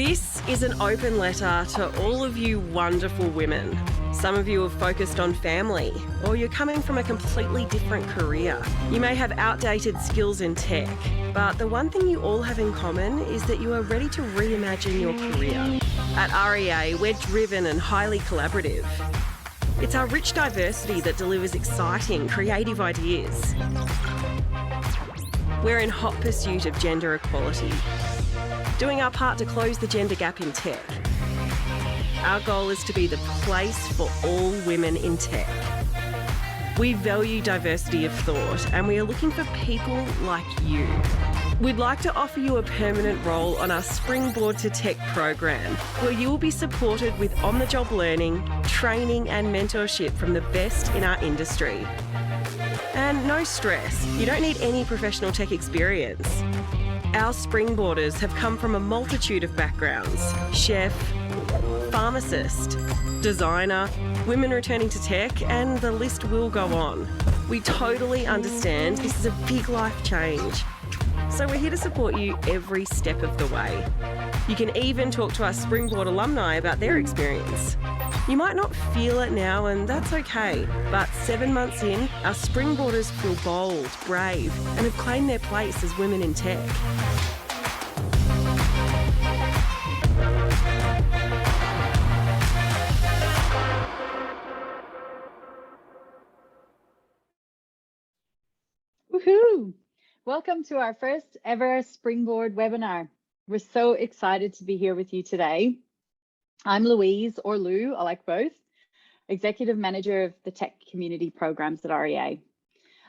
This is an open letter to all of you wonderful women. Some of you have focused on family, or you're coming from a completely different career. You may have outdated skills in tech, but the one thing you all have in common is that you are ready to reimagine your career. At REA, we're driven and highly collaborative. It's our rich diversity that delivers exciting, creative ideas. We're in hot pursuit of gender equality, doing our part to close the gender gap in tech. Our goal is to be the place for all women in tech. We value diversity of thought, and we are looking for people like you. We'd like to offer you a permanent role on our Springboard to Tech program, where you will be supported with on-the-job learning, training and mentorship from the best in our industry. And no stress, you don't need any professional tech experience. Our Springboarders have come from a multitude of backgrounds: chef, pharmacist, designer, women returning to tech, and the list will go on. We totally understand this is a big life change, so we're here to support you every step of the way. You can even talk to our Springboard alumni about their experience. You might not feel it now, and that's okay, but 7 months in, our Springboarders feel bold, brave, and have claimed their place as women in tech. Woohoo! Welcome to our first ever Springboard webinar. We're so excited to be here with you today. I'm Louise, or Lou, I like both, Executive Manager of the Tech Community Programs at REA.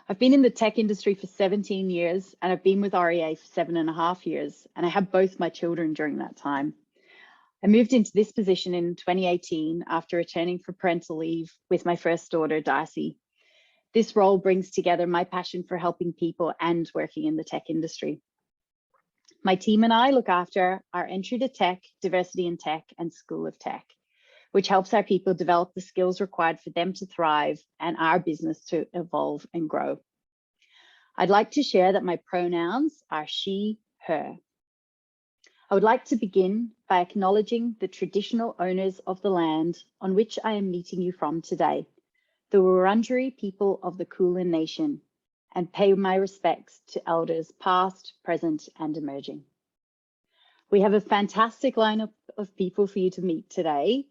I've been in the tech industry for 17 years, and I've been with REA for 7.5 years, and I have both my children during that time. I moved into this position in 2018 after returning from parental leave with my first daughter, Darcy. This role brings together my passion for helping people and working in the tech industry. My team and I look after our Entry to Tech, Diversity in Tech, and School of Tech, which helps our people develop the skills required for them to thrive and our business to evolve and grow. I'd like to share that my pronouns are she, her. I would like to begin by acknowledging the traditional owners of the land on which I am meeting you from today, the Wurundjeri people of the Kulin Nation, and pay my respects to elders past, present, and emerging. We have a fantastic lineup of people for you to meet today.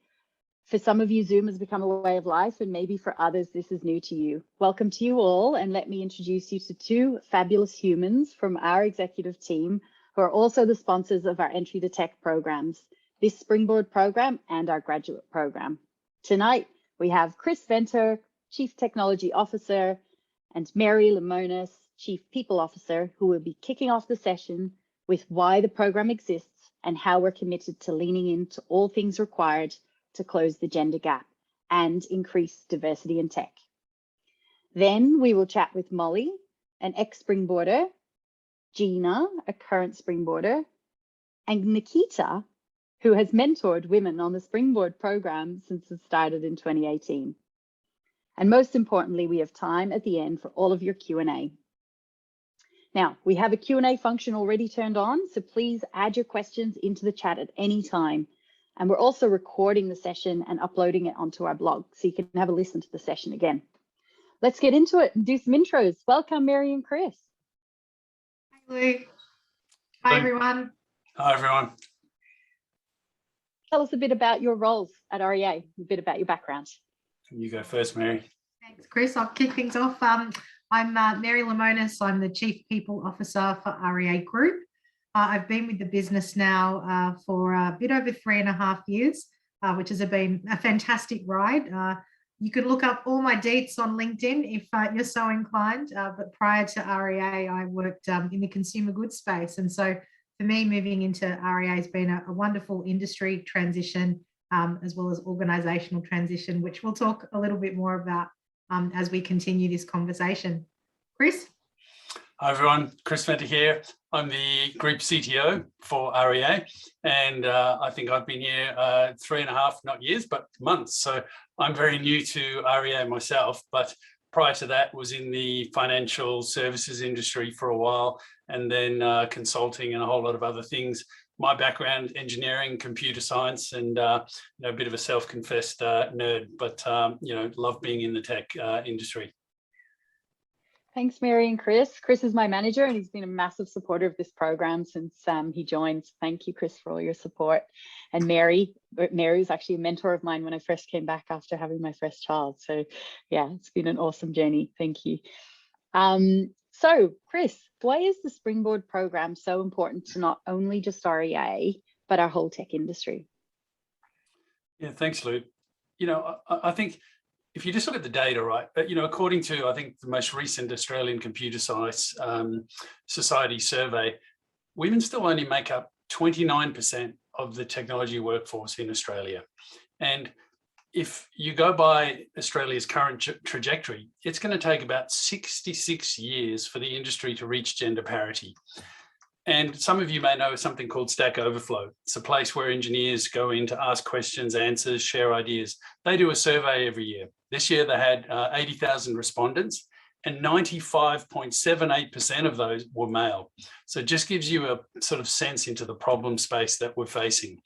For some of you, Zoom has become a way of life, and maybe for others, this is new to you. Welcome to you all, and let me introduce you to two fabulous humans from our executive team who are also the sponsors of our Entry to Tech programs, this Springboard program and our graduate program. Tonight, we have Chris Venter, Chief Technology Officer, and Mary Limonis, Chief People Officer, who will be kicking off the session with why the program exists and how we're committed to leaning into all things required to close the gender gap and increase diversity in tech. Then we will chat with Molly, an ex-Springboarder, Gina, a current Springboarder, and Nikita, who has mentored women on the Springboard program since it started in 2018. And most importantly, we have time at the end for all of your Q&A. Now, we have a Q&A function already turned on, so please add your questions into the chat at any time. And we're also recording the session and uploading it onto our blog, so you can have a listen to the session again. Let's get into it and do some intros. Welcome, Mary and Chris. Hi, Lou. Hi, everyone. Hi, everyone. Tell us a bit about your roles at REA, a bit about your background. You go first, Mary. Thanks, Chris. I'll kick things off. I'm Mary Limonis. I'm the Chief People Officer for REA Group. I've been with the business now for a bit over 3.5 years, which has been a fantastic ride. You can look up all my deets on LinkedIn if you're so inclined, but prior to REA, I worked in the consumer goods space. And so for me, moving into REA has been a wonderful industry transition, as well as organisational transition, which we'll talk a little bit more about as we continue this conversation. Chris? Hi, everyone. Chris Venter here. I'm the Group CTO for REA, and I think I've been here 3.5, not years, but months. So I'm very new to REA myself, but prior to that was in the financial services industry for a while, and then consulting and a whole lot of other things my background, engineering, computer science, and a bit of a self-confessed nerd, but love being in the tech industry. Thanks, Mary and Chris. Chris is my manager and he's been a massive supporter of this program since he joined. Thank you, Chris, for all your support. And Mary was actually a mentor of mine when I first came back after having my first child. So yeah, it's been an awesome journey. Thank you. So Chris, why is the Springboard program so important to not only just REA, but our whole tech industry? Yeah, thanks, Lou. I think if you just look at the data, right, according to, I think, the most recent Australian Computer Science Society survey, women still only make up 29% of the technology workforce in Australia. And if you go by Australia's current trajectory, it's going to take about 66 years for the industry to reach gender parity. And some of you may know something called Stack Overflow. It's a place where engineers go in to ask questions, answers, share ideas. They do a survey every year. This year they had 80,000 respondents and 95.78% of those were male. So it just gives you a sort of sense into the problem space that we're facing.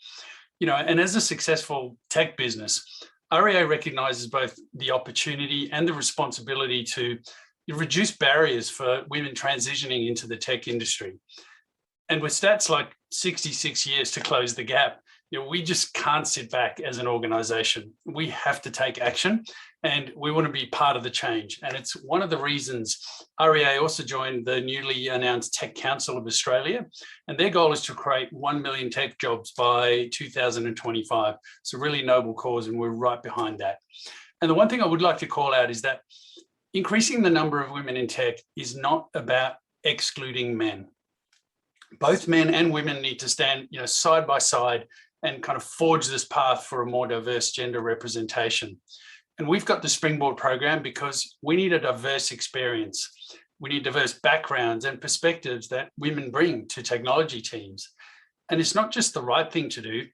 And as a successful tech business, REA recognises both the opportunity and the responsibility to reduce barriers for women transitioning into the tech industry. And with stats like 66 years to close the gap, we just can't sit back as an organisation. We have to take action and we want to be part of the change. And it's one of the reasons REA also joined the newly announced Tech Council of Australia. And their goal is to create 1 million tech jobs by 2025. It's a really noble cause and we're right behind that. And the one thing I would like to call out is that increasing the number of women in tech is not about excluding men. Both men and women need to stand, side by side and kind of forge this path for a more diverse gender representation. And we've got the Springboard program because we need a diverse experience. We need diverse backgrounds and perspectives that women bring to technology teams. And it's not just the right thing to do.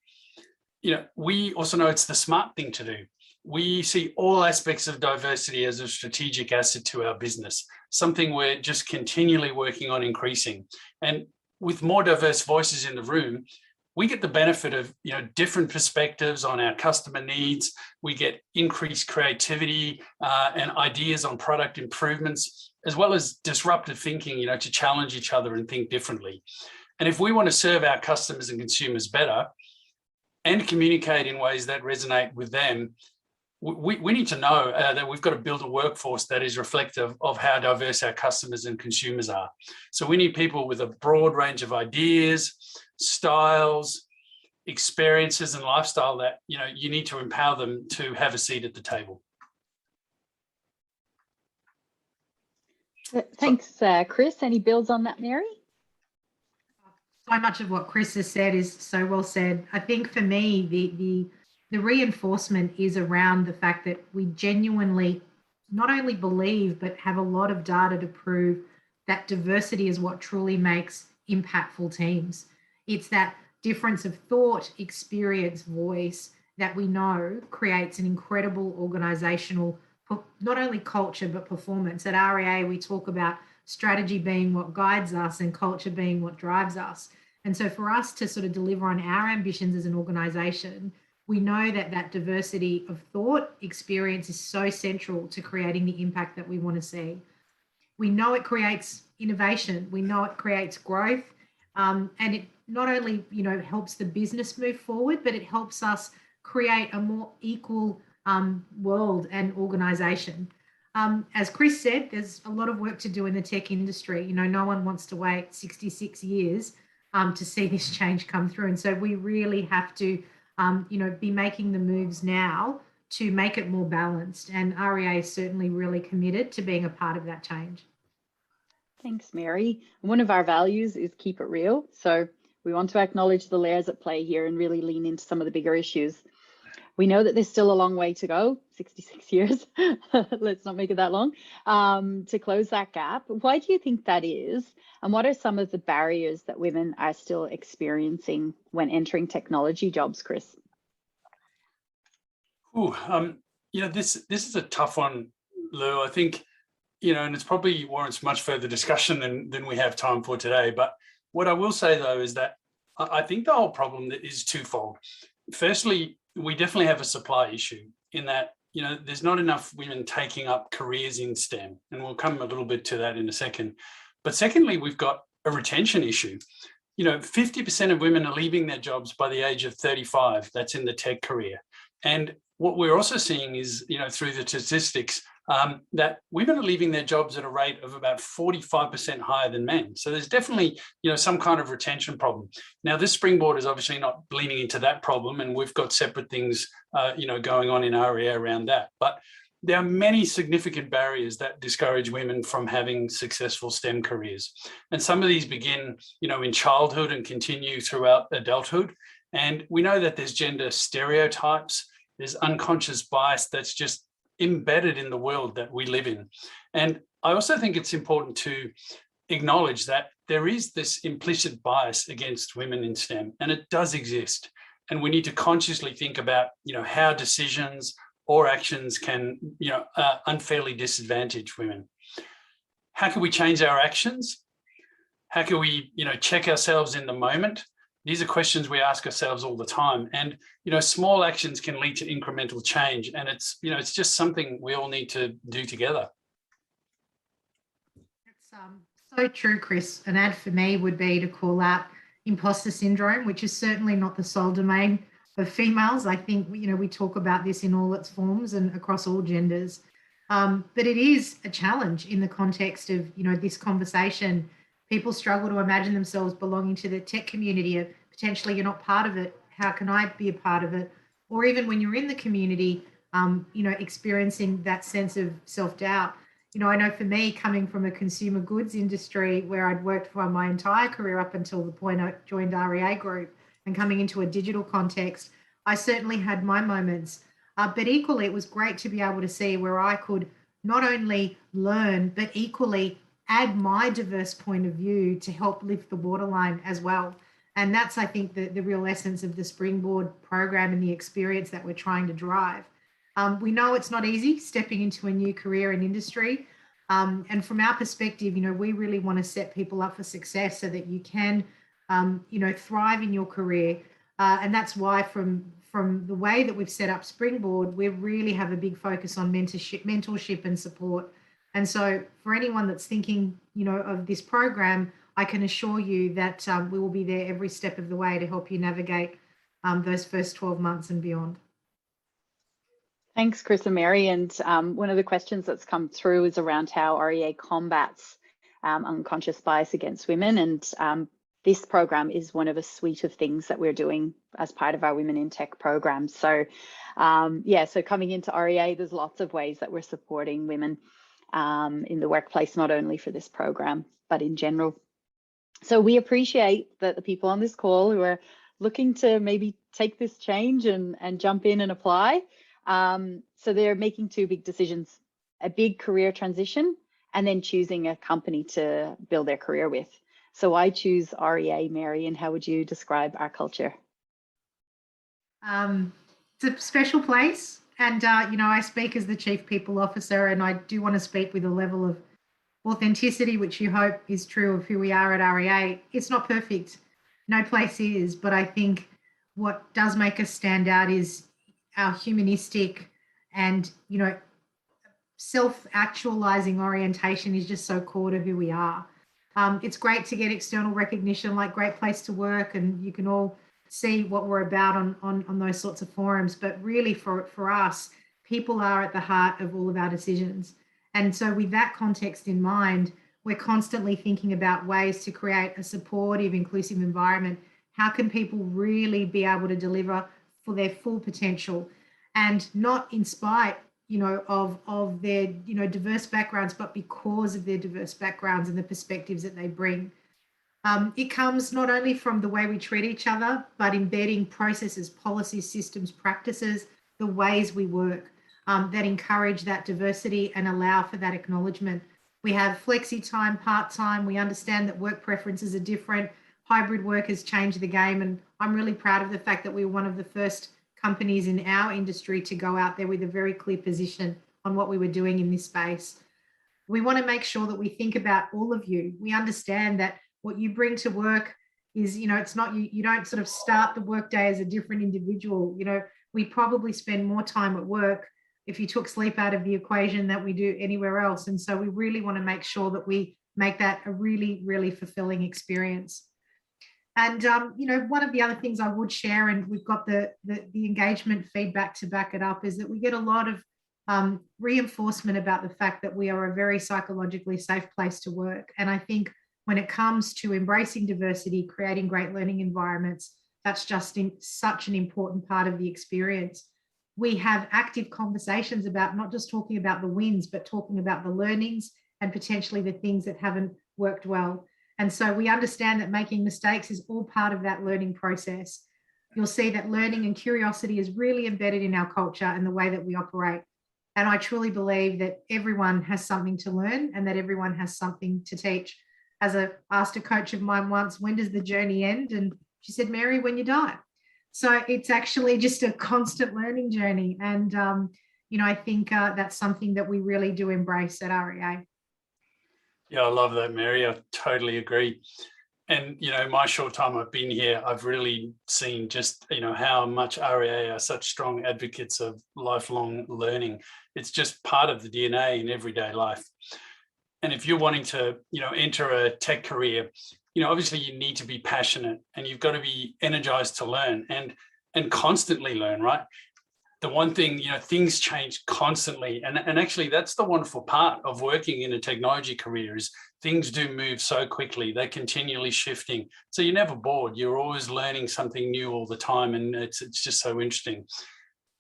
We also know it's the smart thing to do. We see all aspects of diversity as a strategic asset to our business, something we're just continually working on increasing. And with more diverse voices in the room, we get the benefit of different perspectives on our customer needs. We get increased creativity and ideas on product improvements, as well as disruptive thinking, to challenge each other and think differently. And if we want to serve our customers and consumers better and communicate in ways that resonate with them, we need to know that we've got to build a workforce that is reflective of how diverse our customers and consumers are. So we need people with a broad range of ideas, styles, experiences, and lifestyle that you need to empower them to have a seat at the table. Thanks, Chris. Any builds on that, Mary? So much of what Chris has said is so well said. I think for me, the reinforcement is around the fact that we genuinely not only believe, but have a lot of data to prove that diversity is what truly makes impactful teams. It's that difference of thought, experience, voice that we know creates an incredible organizational, not only culture, but performance. At REA, we talk about strategy being what guides us and culture being what drives us. And so for us to sort of deliver on our ambitions as an organization, we know that that diversity of thought, experience is so central to creating the impact that we want to see. We know it creates innovation. We know it creates growth. And it not only, helps the business move forward, but it helps us create a more equal world and organization. As Chris said, there's a lot of work to do in the tech industry. No one wants to wait 66 years to see this change come through. And so we really have to be making the moves now to make it more balanced. And REA is certainly really committed to being a part of that change. Thanks, Mary. One of our values is keep it real. So we want to acknowledge the layers at play here and really lean into some of the bigger issues. We know that there's still a long way to go, 66 years, let's not make it that long, to close that gap. Why do you think that is? And what are some of the barriers that women are still experiencing when entering technology jobs, Chris? This is a tough one, Lou. I think, and it's probably warrants much further discussion than we have time for today. But what I will say, though, is that I think the whole problem is twofold. Firstly, we definitely have a supply issue in that, you know, there's not enough women taking up careers in STEM, and we'll come a little bit to that in a second. But secondly, we've got a retention issue. You know, 50% of women are leaving their jobs by the age of 35. That's in the tech career. And what we're also seeing is, you know, through the statistics, that women are leaving their jobs at a rate of about 45% higher than men. So there's definitely, you know, some kind of retention problem. Now, this Springboard is obviously not leaning into that problem, and we've got separate things, you know, going on in our area around that. But there are many significant barriers that discourage women from having successful STEM careers. And some of these begin, you know, in childhood and continue throughout adulthood. And we know that there's gender stereotypes, there's unconscious bias that's just embedded in the world that we live in. And I also think it's important to acknowledge that there is this implicit bias against women in STEM, and it does exist. And we need to consciously think about, you know, how decisions or actions can, you know, unfairly disadvantage women. How can we change our actions? How can we, you know, check ourselves in the moment? These are questions we ask ourselves all the time. And, you know, small actions can lead to incremental change. And it's, you know, it's just something we all need to do together. That's so true, Chris. An ad for me would be to call out imposter syndrome, which is certainly not the sole domain of females. I think, you know, we talk about this in all its forms and across all genders. But it is a challenge in the context of, you know, this conversation. People struggle to imagine themselves belonging to the tech community. Potentially you're not part of it. How can I be a part of it? Or even when you're in the community, you know, experiencing that sense of self-doubt. You know, I know for me, coming from a consumer goods industry where I'd worked for my entire career up until the point I joined REA Group, and coming into a digital context, I certainly had my moments. But equally, it was great to be able to see where I could not only learn, but equally add my diverse point of view to help lift the waterline as well. And that's, I think, the real essence of the Springboard program and the experience that we're trying to drive. We know it's not easy stepping into a new career and industry. And from our perspective, you know, we really want to set people up for success so that you can, you know, thrive in your career. And that's why from the way that we've set up Springboard, we really have a big focus on mentorship and support. And so for anyone that's thinking, you know, of this program, I can assure you that we will be there every step of the way to help you navigate those first 12 months and beyond. Thanks, Chris and Mary. And one of the questions that's come through is around how REA combats unconscious bias against women. And this program is one of a suite of things that we're doing as part of our Women in Tech program. So yeah, so coming into REA, there's lots of ways that we're supporting women in the workplace, not only for this program, but in general. So we appreciate that the people on this call who are looking to maybe take this change and jump in and apply. So they're making two big decisions, a big career transition, and then choosing a company to build their career with. So I choose REA, Mary, and how would you describe our culture? It's a special place. And, you know, I speak as the Chief People Officer, and I do want to speak with a level of authenticity, which you hope is true of who we are at REA. It's not perfect. No place is. But I think what does make us stand out is our humanistic and, you know, self-actualizing orientation is just so core to who we are. It's great to get external recognition like Great Place to Work, and you can all see what we're about on those sorts of forums. But really for us, people are at the heart of all of our decisions. And so with that context in mind, we're constantly thinking about ways to create a supportive, inclusive environment. How can people really be able to deliver for their full potential, and not in spite, you know, of their, you know, diverse backgrounds, but because of their diverse backgrounds and the perspectives that they bring. It comes not only from the way we treat each other, but embedding processes, policies, systems, practices, the ways we work that encourage that diversity and allow for that acknowledgement. We have flexi time, part-time. We understand that work preferences are different. Hybrid work has changed the game. And I'm really proud of the fact that we were one of the first companies in our industry to go out there with a very clear position on what we were doing in this space. We want to make sure that we think about all of you. We understand that what you bring to work is, it's not, you don't sort of start the workday as a different individual. We probably spend more time at work if you took sleep out of the equation that we do anywhere else. And so we really want to make sure that we make that a really, really fulfilling experience. And, one of the other things I would share, and we've got the engagement feedback to back it up, is that we get a lot of reinforcement about the fact that we are a very psychologically safe place to work. And I think when it comes to embracing diversity, creating great learning environments, that's just such an important part of the experience. We have active conversations about not just talking about the wins, but talking about the learnings and potentially the things that haven't worked well. And so we understand that making mistakes is all part of that learning process. You'll see that learning and curiosity is really embedded in our culture and the way that we operate. And I truly believe that everyone has something to learn and that everyone has something to teach. As I asked a coach of mine once, when does the journey end? And she said, Mary, when you die. So it's actually just a constant learning journey. And, I think that's something that we really do embrace at REA. Yeah, I love that, Mary. I totally agree. And, my short time I've been here, I've really seen just, how much REA are such strong advocates of lifelong learning. It's just part of the DNA in everyday life. And if you're wanting to, enter a tech career, obviously you need to be passionate and you've got to be energized to learn and constantly learn, right? The one thing, things change constantly. And actually that's the wonderful part of working in a technology career is things do move so quickly. They're continually shifting. So you're never bored. You're always learning something new all the time. And it's just so interesting.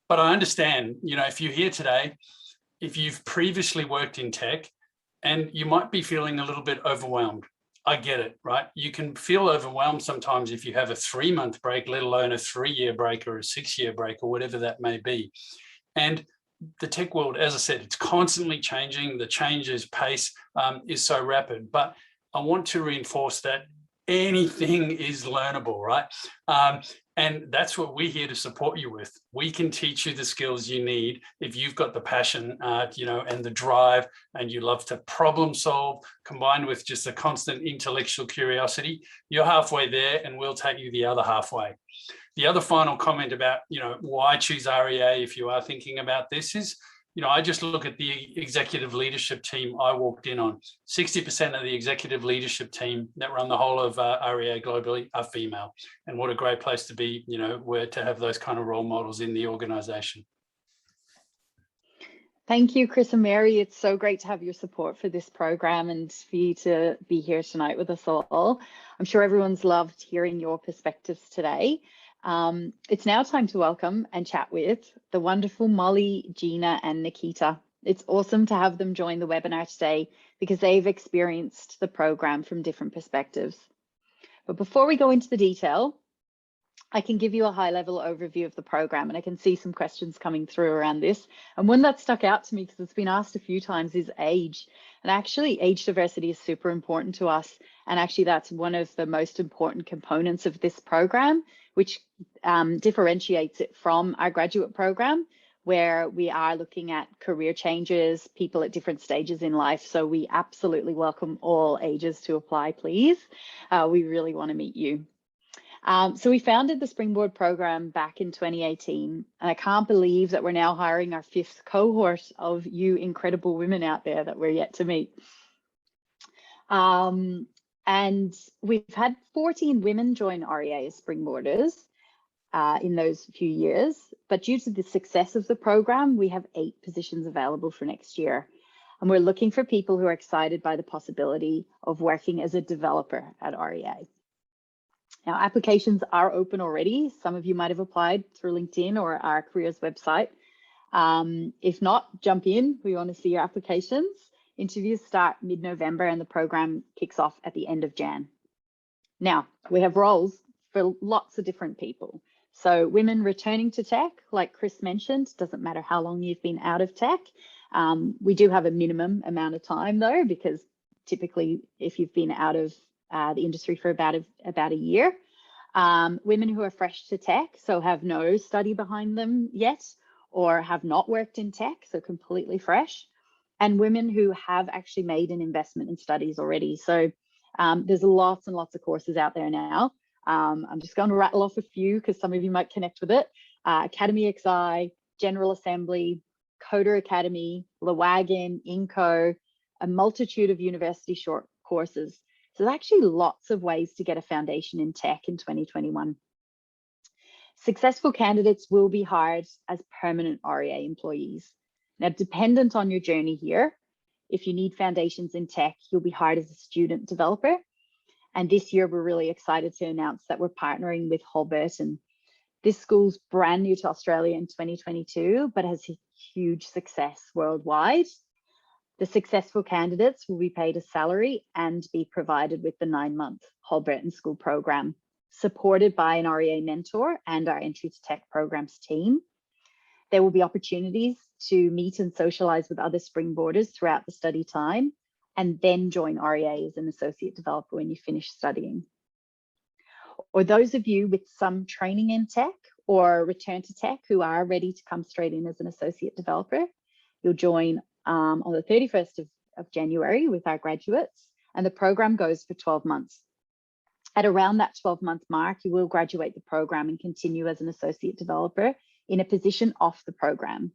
But I understand, if you're here today, if you've previously worked in tech and you might be feeling a little bit overwhelmed. I get it, right? You can feel overwhelmed sometimes if you have a 3-month break, let alone a 3-year break or a 6-year break or whatever that may be. And the tech world, as I said, it's constantly changing. The changes pace is so rapid, but I want to reinforce that anything is learnable, right? And that's what we're here to support you with. We can teach you the skills you need if you've got the passion, and the drive, and you love to problem solve, combined with just a constant intellectual curiosity. You're halfway there, and we'll take you the other halfway. The other final comment about, why choose REA if you are thinking about this is, I just look at the executive leadership team I walked in on. 60% of the executive leadership team that run the whole of REA globally are female. And what a great place to be, where to have those kind of role models in the organization. Thank you, Chris and Mary. It's so great to have your support for this program and for you to be here tonight with us all. I'm sure everyone's loved hearing your perspectives today. It's now time to welcome and chat with the wonderful Molly, Gina, and Nikita. It's awesome to have them join the webinar today because they've experienced the program from different perspectives. But before we go into the detail, I can give you a high-level overview of the program, and I can see some questions coming through around this. And one that stuck out to me, because it's been asked a few times, is age. And actually, age diversity is super important to us. And actually, that's one of the most important components of this program, which differentiates it from our graduate program, where we are looking at career changes, people at different stages in life. So we absolutely welcome all ages to apply, please. We really want to meet you. So we founded the Springboard program back in 2018, and I can't believe that we're now hiring our 5th cohort of you incredible women out there that we're yet to meet. And we've had 14 women join REA as Springboarders in those few years, but due to the success of the program, we have 8 positions available for next year. And we're looking for people who are excited by the possibility of working as a developer at REA. Now, applications are open already. Some of you might have applied through LinkedIn or our careers website. If not, jump in. We want to see your applications. Interviews start mid-November and the program kicks off at the end of Jan. Now, we have roles for lots of different people. So women returning to tech, like Chris mentioned, doesn't matter how long you've been out of tech. We do have a minimum amount of time though, because typically if you've been out of the industry for about a year. Women who are fresh to tech, so have no study behind them yet, or have not worked in tech, so completely fresh. And women who have actually made an investment in studies already. So there's lots and lots of courses out there now. I'm just going to rattle off a few because some of you might connect with it. Academy XI, General Assembly, Coder Academy, Lewagon, Inco, a multitude of university short courses. So there's actually lots of ways to get a foundation in tech in 2021. Successful candidates will be hired as permanent REA employees. Now, dependent on your journey here, if you need foundations in tech, you'll be hired as a student developer. And this year, we're really excited to announce that we're partnering with Holberton. This school's brand new to Australia in 2022, but has huge success worldwide. The successful candidates will be paid a salary and be provided with the 9-month Holberton School program, supported by an REA mentor and our Entry to Tech programs team. There will be opportunities to meet and socialize with other Springboarders throughout the study time, and then join REA as an associate developer when you finish studying. Or those of you with some training in tech or return to tech who are ready to come straight in as an associate developer, you'll join on the 31st of January with our graduates, and the program goes for 12 months. At around that 12-month mark, you will graduate the program and continue as an associate developer in a position off the program.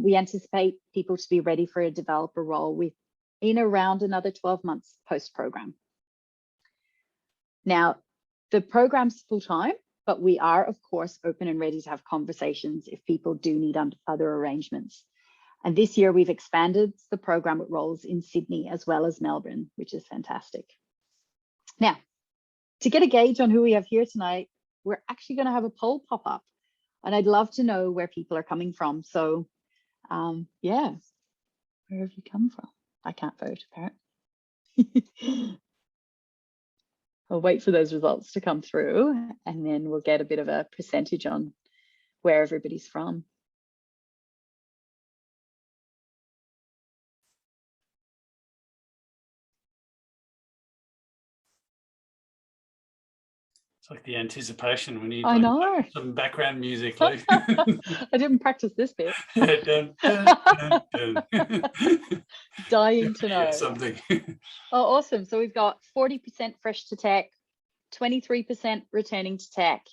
We anticipate people to be ready for a developer role within around another 12 months post-program. Now, the program's full-time, but we are, of course, open and ready to have conversations if people do need other arrangements. And this year, we've expanded the program with roles in Sydney as well as Melbourne, which is fantastic. Now, to get a gauge on who we have here tonight, we're actually going to have a poll pop up, and I'd love to know where people are coming from. So, yeah, where have you come from? I can't vote, apparently. I'll wait for those results to come through, and then we'll get a bit of a percentage on where everybody's from. It's like the anticipation. We need I know. some background music, Lou. I didn't practice this bit. Dun, dun, dun, dun. Dying to know. Yeah, something. Oh, awesome. So we've got 40% fresh to tech, 23% returning to tech,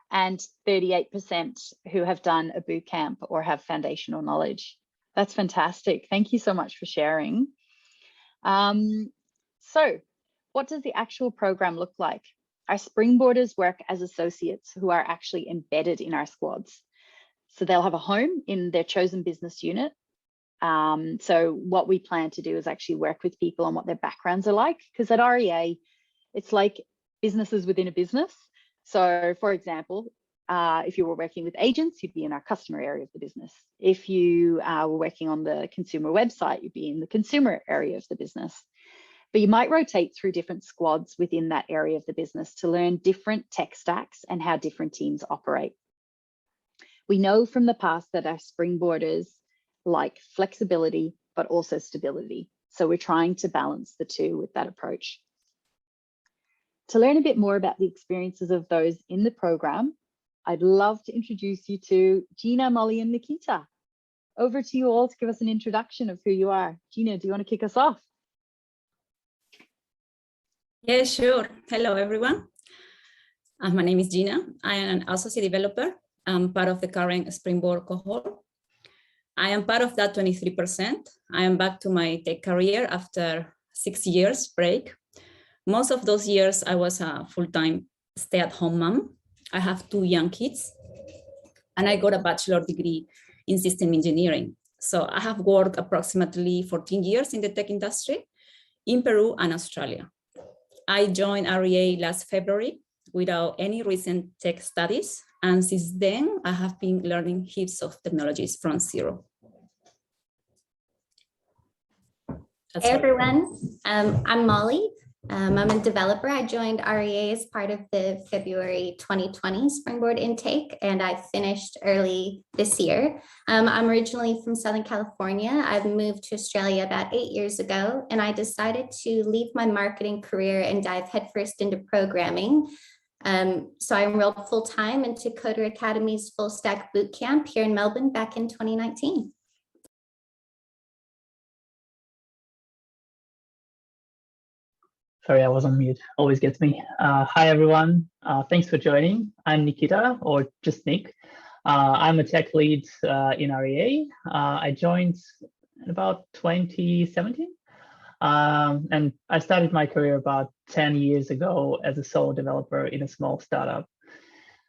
and 38% who have done a boot camp or have foundational knowledge. That's fantastic. Thank you so much for sharing. So what does the actual program look like? Our Springboarders work as associates who are actually embedded in our squads. So they'll have a home in their chosen business unit. So what we plan to do is actually work with people on what their backgrounds are like, because at REA, it's like businesses within a business. So for example, if you were working with agents, you'd be in our customer area of the business. If you were working on the consumer website, you'd be in the consumer area of the business. But you might rotate through different squads within that area of the business to learn different tech stacks and how different teams operate. We know from the past that our Springboarders like flexibility, but also stability. So we're trying to balance the two with that approach. To learn a bit more about the experiences of those in the program, I'd love to introduce you to Gina, Molly, and Nikita. Over to you all to give us an introduction of who you are. Gina, do you want to kick us off? Yeah, sure. Hello, everyone. My name is Gina. I am an associate developer. I'm part of the current Springboard cohort. I am part of that 23%. I am back to my tech career after 6 years break. Most of those years, I was a full-time stay-at-home mom. I have 2 young kids, and I got a bachelor degree in system engineering. So I have worked approximately 14 years in the tech industry in Peru and Australia. I joined REA last February without any recent tech studies. And since then, I have been learning heaps of technologies from zero. Hey everyone, I'm Molly. I'm a developer. I joined REA as part of the February 2020 Springboard intake, and I finished early this year. I'm originally from Southern California. I've moved to Australia about 8 years ago, and I decided to leave my marketing career and dive headfirst into programming. So I enrolled full-time into Coder Academy's full stack bootcamp here in Melbourne back in 2019. Sorry, I was on mute. Always gets me. Hi, everyone. Thanks for joining. I'm Nikita, or just Nick. I'm a tech lead in REA. I joined in about 2017. And I started my career about 10 years ago as a solo developer in a small startup.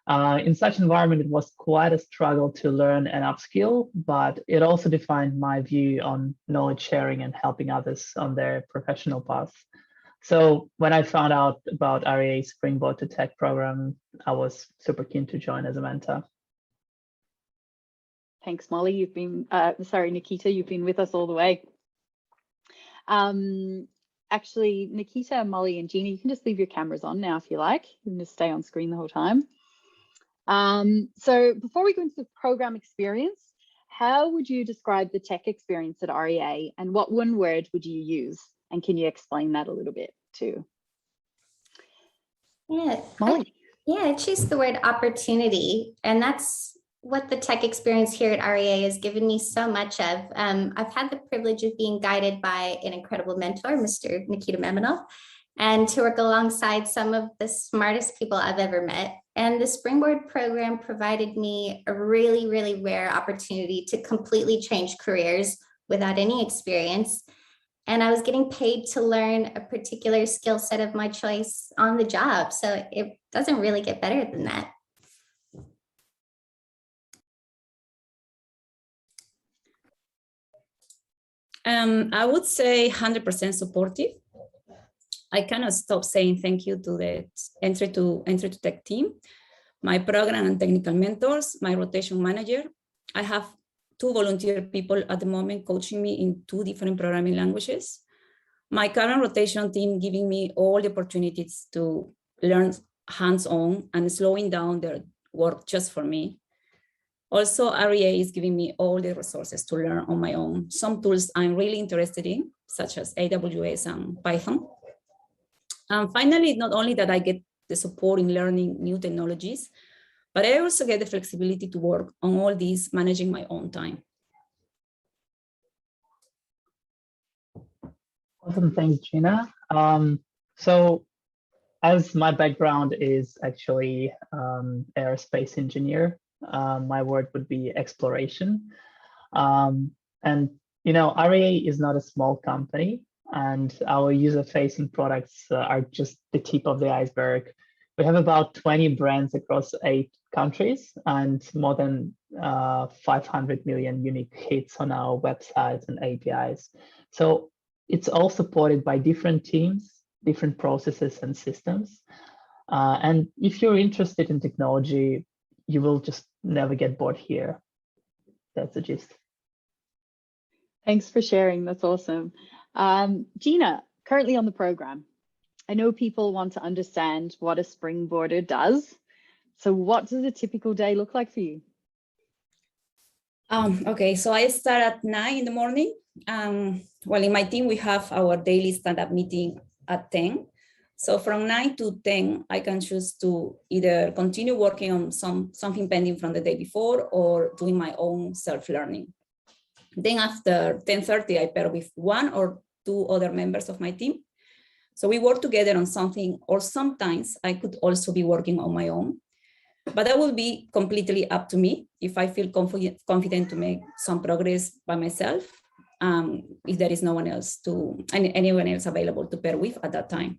In such environment, it was quite a struggle to learn and upskill, but it also defined my view on knowledge sharing and helping others on their professional path. So when I found out about REA's Springboard to Tech program, I was super keen to join as a mentor. Thanks, Molly. You've been, sorry, Nikita, you've been with us all the way. Actually, Nikita, Molly, and Gina, you can just leave your cameras on now if you like. You can just stay on screen the whole time. So before we go into the program experience, how would you describe the tech experience at REA, and what one word would you use? And can you explain that a little bit too? Yeah, Molly. I choose the word opportunity, and that's what the tech experience here at REA has given me so much of. I've had the privilege of being guided by an incredible mentor, Mr. Nikita Memanov, and to work alongside some of the smartest people I've ever met. And the Springboard program provided me a really, really rare opportunity to completely change careers without any experience. And I was getting paid to learn a particular skill set of my choice on the job. So it doesn't really get better than that. I would say 100% supportive. I cannot stop saying thank you to the entry to tech team, my program and technical mentors, my rotation manager. I have 2 volunteer people at the moment coaching me in 2 different programming languages. My current rotation team giving me all the opportunities to learn hands-on and slowing down their work just for me. Also, REA is giving me all the resources to learn on my own. Some tools I'm really interested in, such as AWS and Python. And finally, not only that I get the support in learning new technologies, but I also get the flexibility to work on all these, managing my own time. Awesome, thanks, Gina. So as my background is actually aerospace engineer, my word would be exploration. And, you know, REA is not a small company, and our user-facing products are just the tip of the iceberg. We have about 20 brands across 8 countries and more than 500 million unique hits on our websites and APIs. So it's all supported by different teams, different processes and systems. And if you're interested in technology, you will just never get bored here. That's the gist. Thanks for sharing. That's awesome. Gina, currently on the program, I know people want to understand what a springboarder does. So what does a typical day look like for you? Okay, so I start at 9 in the morning. Well, in my team, we have our daily stand-up meeting at 10. So from 9 to 10, I can choose to either continue working on something pending from the day before or doing my own self-learning. Then after 10:30, I pair with 1 or 2 other members of my team. So we work together on something, or sometimes I could also be working on my own. But that will be completely up to me if I feel confident to make some progress by myself, if there is no one else anyone else available to pair with at that time.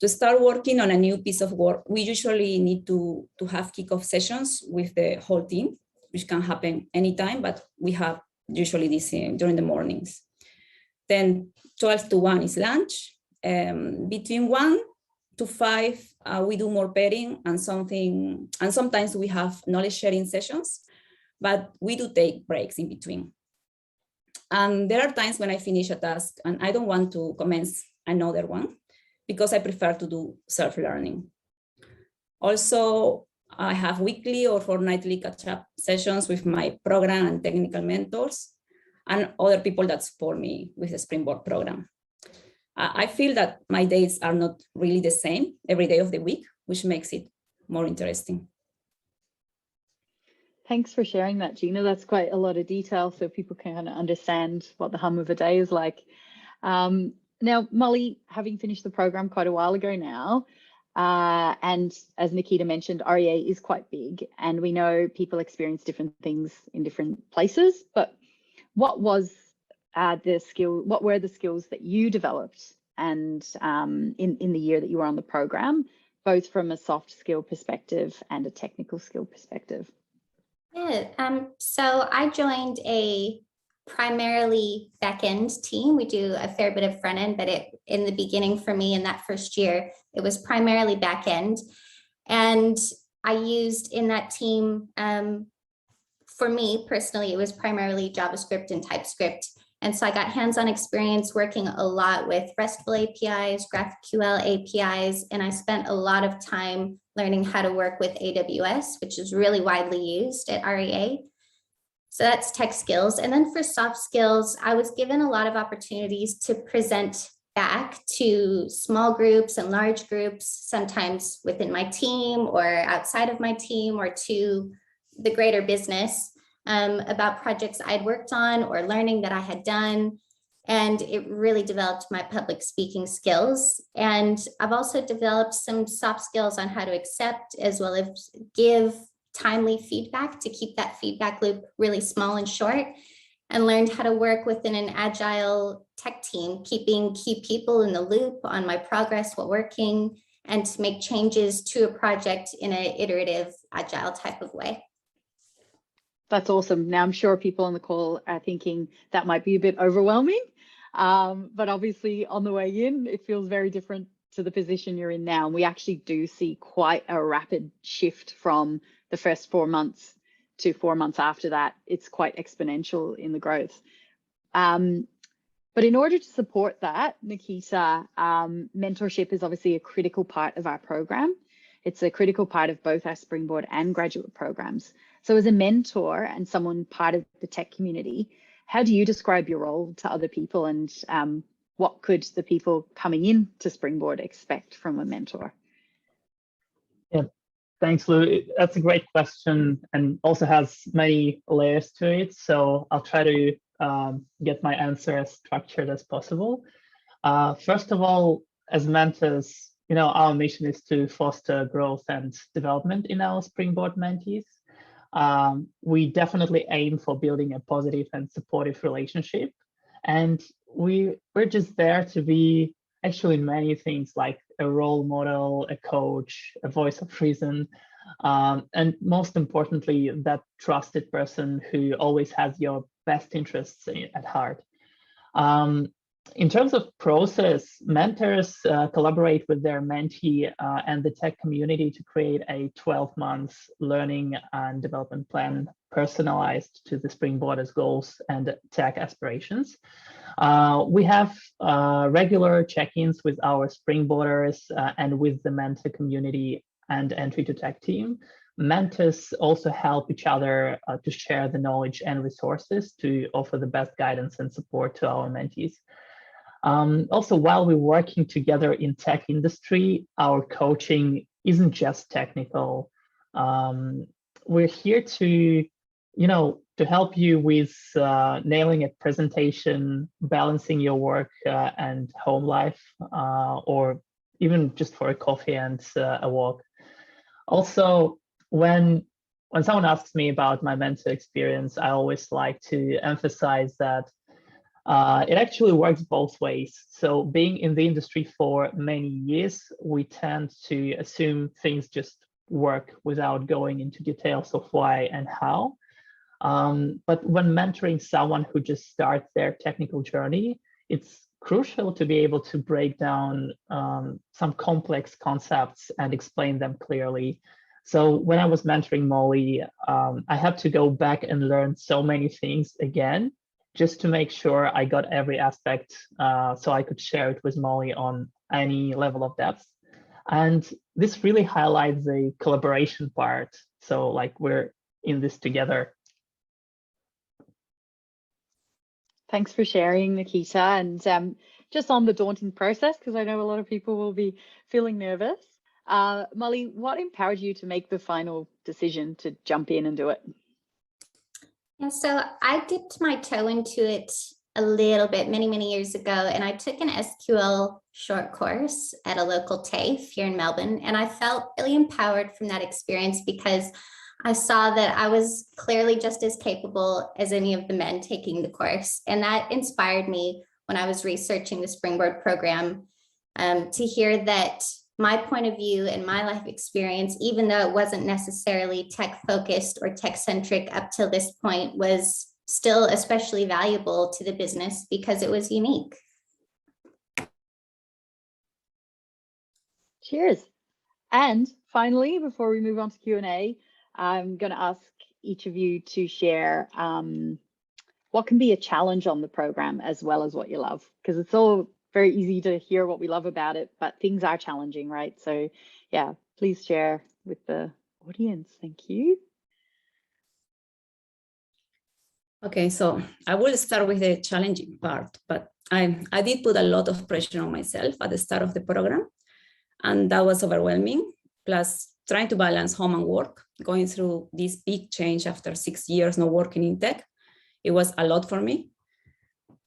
To start working on a new piece of work, we usually need to have kickoff sessions with the whole team, which can happen anytime, but we have usually this during the mornings. Then 12 to 1 is lunch. Between 1 to 5, we do more pairing and sometimes we have knowledge sharing sessions, but we do take breaks in between. And there are times when I finish a task and I don't want to commence another one because I prefer to do self-learning. Also, I have weekly or fortnightly catch-up sessions with my program and technical mentors and other people that support me with the Springboard program. I feel that my days are not really the same every day of the week, which makes it more interesting. Thanks for sharing that, Gina. That's quite a lot of detail so people can kind of understand what the hum of a day is like. Now, Molly, having finished the program quite a while ago now, and as Nikita mentioned, REA is quite big, and we know people experience different things in different places. But what was what were the skills that you developed and in the year that you were on the program, both from a soft skill perspective and a technical skill perspective? Yeah, so I joined a primarily back-end team. We do a fair bit of front end, but in the beginning for me in that first year, it was primarily back-end. And I used in that team, for me personally, it was primarily JavaScript and TypeScript. And so I got hands-on experience working a lot with RESTful APIs, GraphQL APIs, and I spent a lot of time learning how to work with AWS, which is really widely used at REA. So that's tech skills. And then for soft skills, I was given a lot of opportunities to present back to small groups and large groups, sometimes within my team or outside of my team or to the greater business, about projects I'd worked on or learning that I had done. And it really developed my public speaking skills. And I've also developed some soft skills on how to accept as well as give timely feedback to keep that feedback loop really small and short, and learned how to work within an agile tech team, keeping key people in the loop on my progress while working, and to make changes to a project in an iterative, agile type of way. That's awesome. Now, I'm sure people on the call are thinking that might be a bit overwhelming, but obviously on the way in, it feels very different to the position you're in now. And we actually do see quite a rapid shift from the first 4 months to 4 months after that. It's quite exponential in the growth. But in order to support that, Nikita, mentorship is obviously a critical part of our program. It's a critical part of both our Springboard and graduate programs. So as a mentor and someone part of the tech community, how do you describe your role to other people, and what could the people coming in to Springboard expect from a mentor? Yeah, thanks, Lou. That's a great question and also has many layers to it. So I'll try to get my answer as structured as possible. First of all, as mentors, our mission is to foster growth and development in our Springboard mentees. We definitely aim for building a positive and supportive relationship. And we're just there to be actually many things, like a role model, a coach, a voice of reason, and most importantly, that trusted person who always has your best interests at heart. In terms of process, mentors collaborate with their mentee and the tech community to create a 12-month learning and development plan personalized to the Springboarders' goals and tech aspirations. We have regular check-ins with our Springboarders and with the mentor community and entry to tech team. Mentors also help each other to share the knowledge and resources to offer the best guidance and support to our mentees. Also, while we're working together in tech industry, our coaching isn't just technical. We're here to help you with nailing a presentation, balancing your work and home life, or even just for a coffee and a walk. Also, when someone asks me about my mentor experience, I always like to emphasize that it actually works both ways. So being in the industry for many years, we tend to assume things just work without going into details of why and how. But when mentoring someone who just starts their technical journey, it's crucial to be able to break down some complex concepts and explain them clearly. So when I was mentoring Molly, I had to go back and learn so many things again, just to make sure I got every aspect so I could share it with Molly on any level of depth. And this really highlights the collaboration part. So like we're in this together. Thanks for sharing, Nikita. And just on the daunting process, because I know a lot of people will be feeling nervous. Molly, what empowered you to make the final decision to jump in and do it? Yeah, so I dipped my toe into it a little bit many years ago, and I took an SQL short course at a local TAFE here in Melbourne, and I felt really empowered from that experience because I saw that I was clearly just as capable as any of the men taking the course, and that inspired me when I was researching the Springboard program, to hear that my point of view and my life experience, even though it wasn't necessarily tech focused or tech centric up till this point, was still especially valuable to the business because it was unique. Cheers. And finally, before we move on to Q&A, I'm going to ask each of you to share what can be a challenge on the program as well as what you love, because it's all very easy to hear what we love about it, but things are challenging, right? So yeah, please share with the audience. Thank you. Okay, so I will start with the challenging part, but I did put a lot of pressure on myself at the start of the program, and that was overwhelming. Plus trying to balance home and work, going through this big change after 6 years not working in tech. It was a lot for me.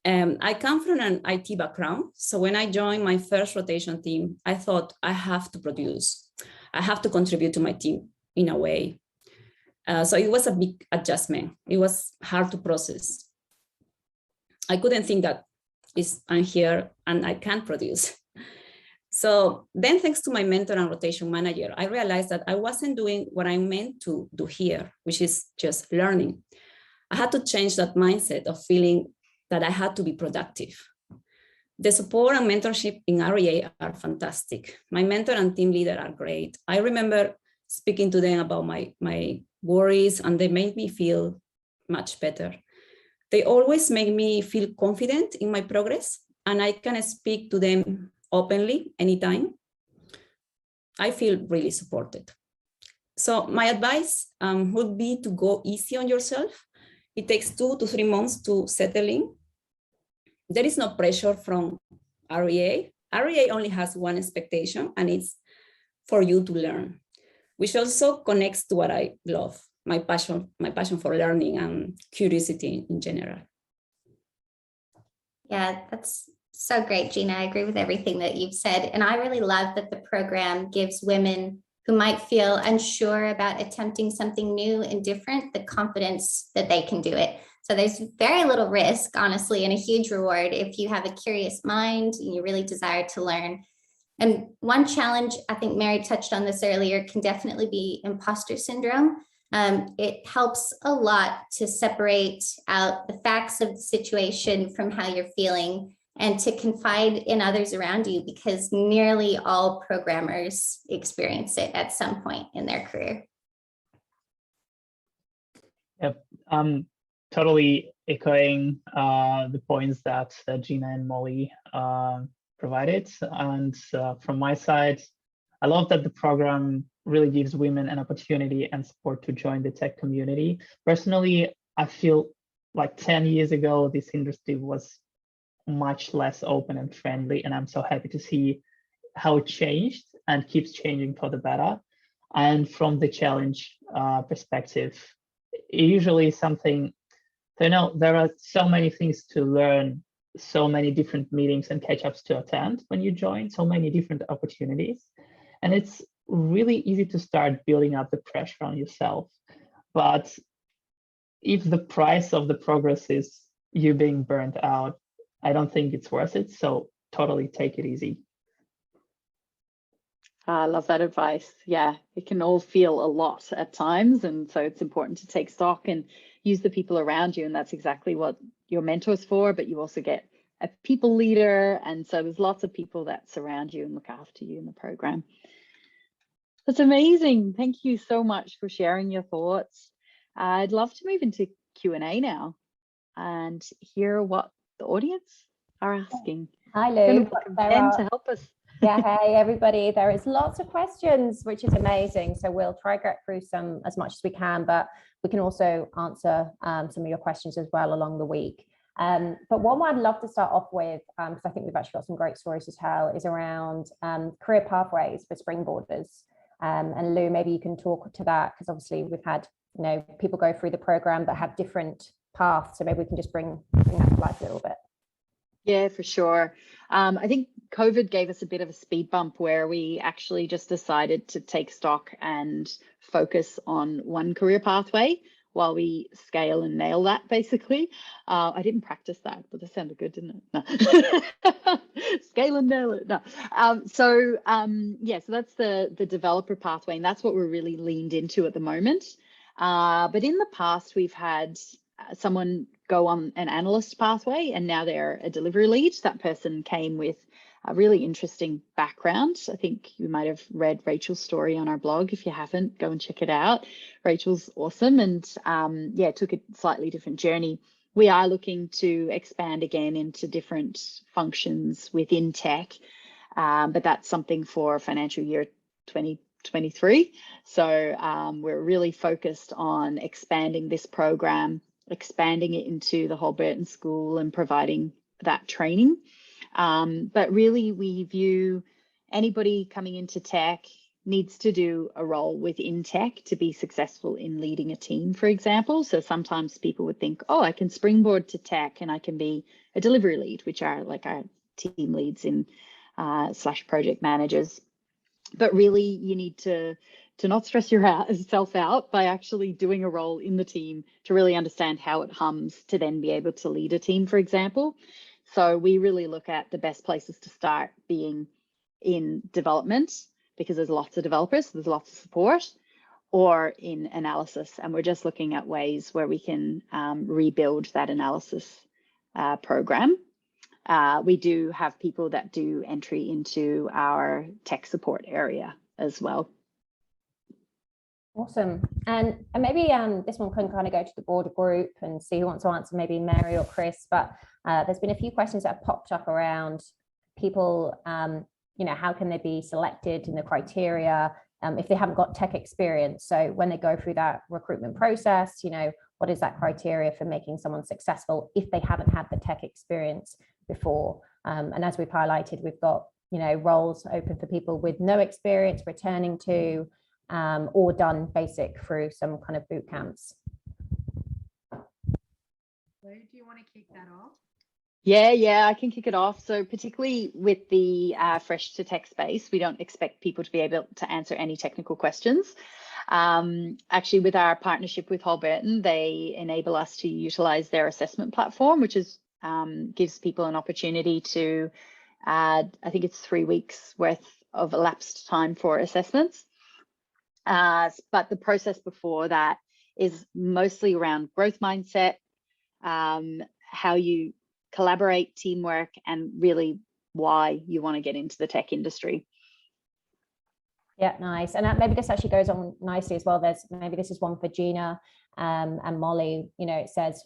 I come from an IT background. So when I joined my first rotation team, I thought I have to produce. I have to contribute to my team in a way. So it was a big adjustment. It was hard to process. I couldn't think that I'm here and I can't produce. So then, thanks to my mentor and rotation manager, I realized that I wasn't doing what I meant to do here, which is just learning. I had to change that mindset of feeling that I had to be productive. The support and mentorship in REA are fantastic. My mentor and team leader are great. I remember speaking to them about my worries, and they made me feel much better. They always make me feel confident in my progress, and I can speak to them openly anytime. I feel really supported. So my advice would be to go easy on yourself. It takes 2 to 3 months to settle in. There is no pressure from REA. REA only has one expectation, and it's for you to learn, which also connects to what I love, my passion for learning and curiosity in general. Yeah, that's so great, Gina. I agree with everything that you've said. And I really love that the program gives women who might feel unsure about attempting something new and different the confidence that they can do it. So there's very little risk, honestly, and a huge reward if you have a curious mind and you really desire to learn. And one challenge, I think Mary touched on this earlier, can definitely be imposter syndrome. It helps a lot to separate out the facts of the situation from how you're feeling and to confide in others around you, because nearly all programmers experience it at some point in their career. Yep, totally echoing the points that Gina and Molly provided. And from my side, I love that the program really gives women an opportunity and support to join the tech community. Personally, I feel like 10 years ago, this industry was much less open and friendly, and I'm so happy to see how it changed and keeps changing for the better. And from the challenge perspective, usually something, so there are so many things to learn, so many different meetings and catch-ups to attend when you join, so many different opportunities. And it's really easy to start building up the pressure on yourself. But if the price of the progress is you being burnt out, I don't think it's worth it. So totally take it easy. I love that advice. Yeah, it can all feel a lot at times. And so it's important to take stock and use the people around you. And that's exactly what your mentor's for, but you also get a people leader. And so there's lots of people that surround you and look after you in the program. That's amazing. Thank you so much for sharing your thoughts. I'd love to move into Q&A now and hear what the audience are asking. Hi, Lou. Ben to help us. Yeah, hey, everybody. There is lots of questions, which is amazing. So we'll try to get through some as much as we can, but we can also answer some of your questions as well along the week. But one I'd love to start off with, because I think we've actually got some great stories to tell, is around career pathways for springboarders. And Lou, maybe you can talk to that, because obviously we've had people go through the program that have different path. So maybe we can just bring that to life a little bit. Yeah, for sure. I think COVID gave us a bit of a speed bump where we actually just decided to take stock and focus on one career pathway while we scale and nail that, basically. I didn't practice that, but that sounded good, didn't it? No. Scale and nail it. No. So that's the developer pathway, and that's what we're really leaned into at the moment. But in the past, we've had someone go on an analyst pathway, and now they're a delivery lead. That person came with a really interesting background. I think you might have read Rachel's story on our blog. If you haven't, go and check it out. Rachel's awesome, and took a slightly different journey. We are looking to expand again into different functions within tech, but that's something for financial year 2023. So we're really focused on expanding this program, expanding it into the whole Burton School and providing that training. But really, we view anybody coming into tech needs to do a role within tech to be successful in leading a team, for example. So sometimes people would think, oh, I can springboard to tech and I can be a delivery lead, which are like our team leads in / project managers. But really, you need to not stress yourself out by actually doing a role in the team to really understand how it hums to then be able to lead a team, for example. So we really look at the best places to start being in development, because there's lots of developers, there's lots of support, or in analysis. And we're just looking at ways where we can rebuild that analysis program. We do have people that do entry into our tech support area as well. Awesome. And maybe this one can kind of go to the broader group and see who wants to answer, maybe Mary or Chris, but there's been a few questions that have popped up around people, how can they be selected in the criteria if they haven't got tech experience? So when they go through that recruitment process, what is that criteria for making someone successful if they haven't had the tech experience before? And as we've highlighted, we've got, roles open for people with no experience returning to, or done basic through some kind of boot camps. Lou, do you want to kick that off? Yeah, I can kick it off. So particularly with the fresh to tech space, we don't expect people to be able to answer any technical questions. Actually, with our partnership with Holberton, they enable us to utilize their assessment platform, which is gives people an opportunity to add, I think it's 3 weeks worth of elapsed time for assessments. But the process before that is mostly around growth mindset, how you collaborate, teamwork, and really why you want to get into the tech industry. Yeah, nice. And maybe this actually goes on nicely as well. Maybe this is one for Gina and Molly. It says,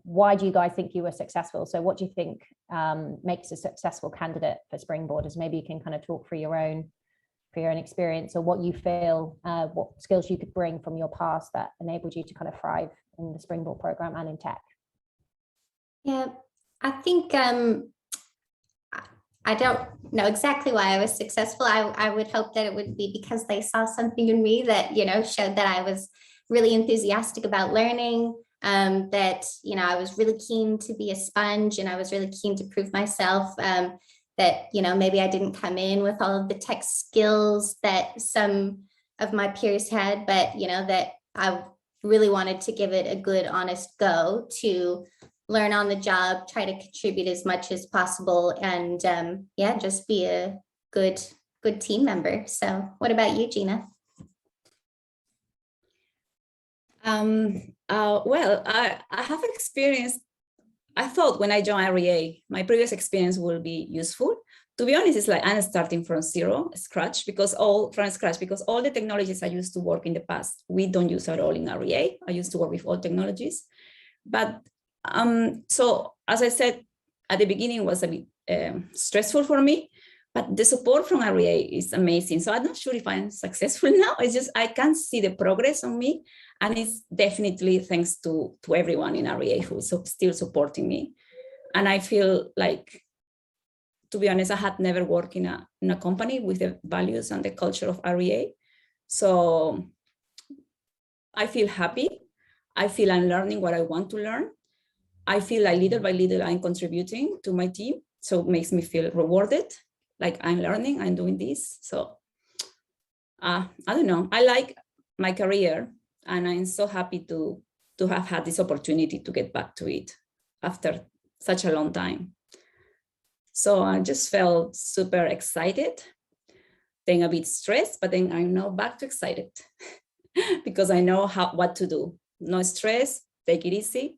why do you guys think you were successful? So what do you think makes a successful candidate for Springboarders? Maybe you can kind of talk through your own experience, or what you feel, what skills you could bring from your past that enabled you to kind of thrive in the Springboard program and in tech. Yeah, I think I don't know exactly why I was successful. I would hope that it would be because they saw something in me that, showed that I was really enthusiastic about learning, that, I was really keen to be a sponge, and I was really keen to prove myself, that, maybe I didn't come in with all of the tech skills that some of my peers had, but, that I really wanted to give it a good, honest go to learn on the job, try to contribute as much as possible, and just be a good team member. So what about you, Gina? Well, I have experience. I thought when I joined REA, my previous experience will be useful. To be honest, it's like I'm starting from scratch, because all the technologies I used to work in the past, we don't use at all in REA. I used to work with all technologies. But so as I said at the beginning, it was a bit stressful for me, but the support from REA is amazing. So I'm not sure if I'm successful now. It's just, I can see the progress on me, and it's definitely thanks to everyone in REA who is still supporting me. And I feel like, to be honest, I had never worked in a company with the values and the culture of REA. So I feel happy. I feel I'm learning what I want to learn. I feel like little by little I'm contributing to my team. So it makes me feel rewarded, like I'm learning, I'm doing this. So I don't know, I like my career and I'm so happy to have had this opportunity to get back to it after such a long time. So I just felt super excited, then a bit stressed, but then I'm now back to excited because I know what to do. No stress, take it easy,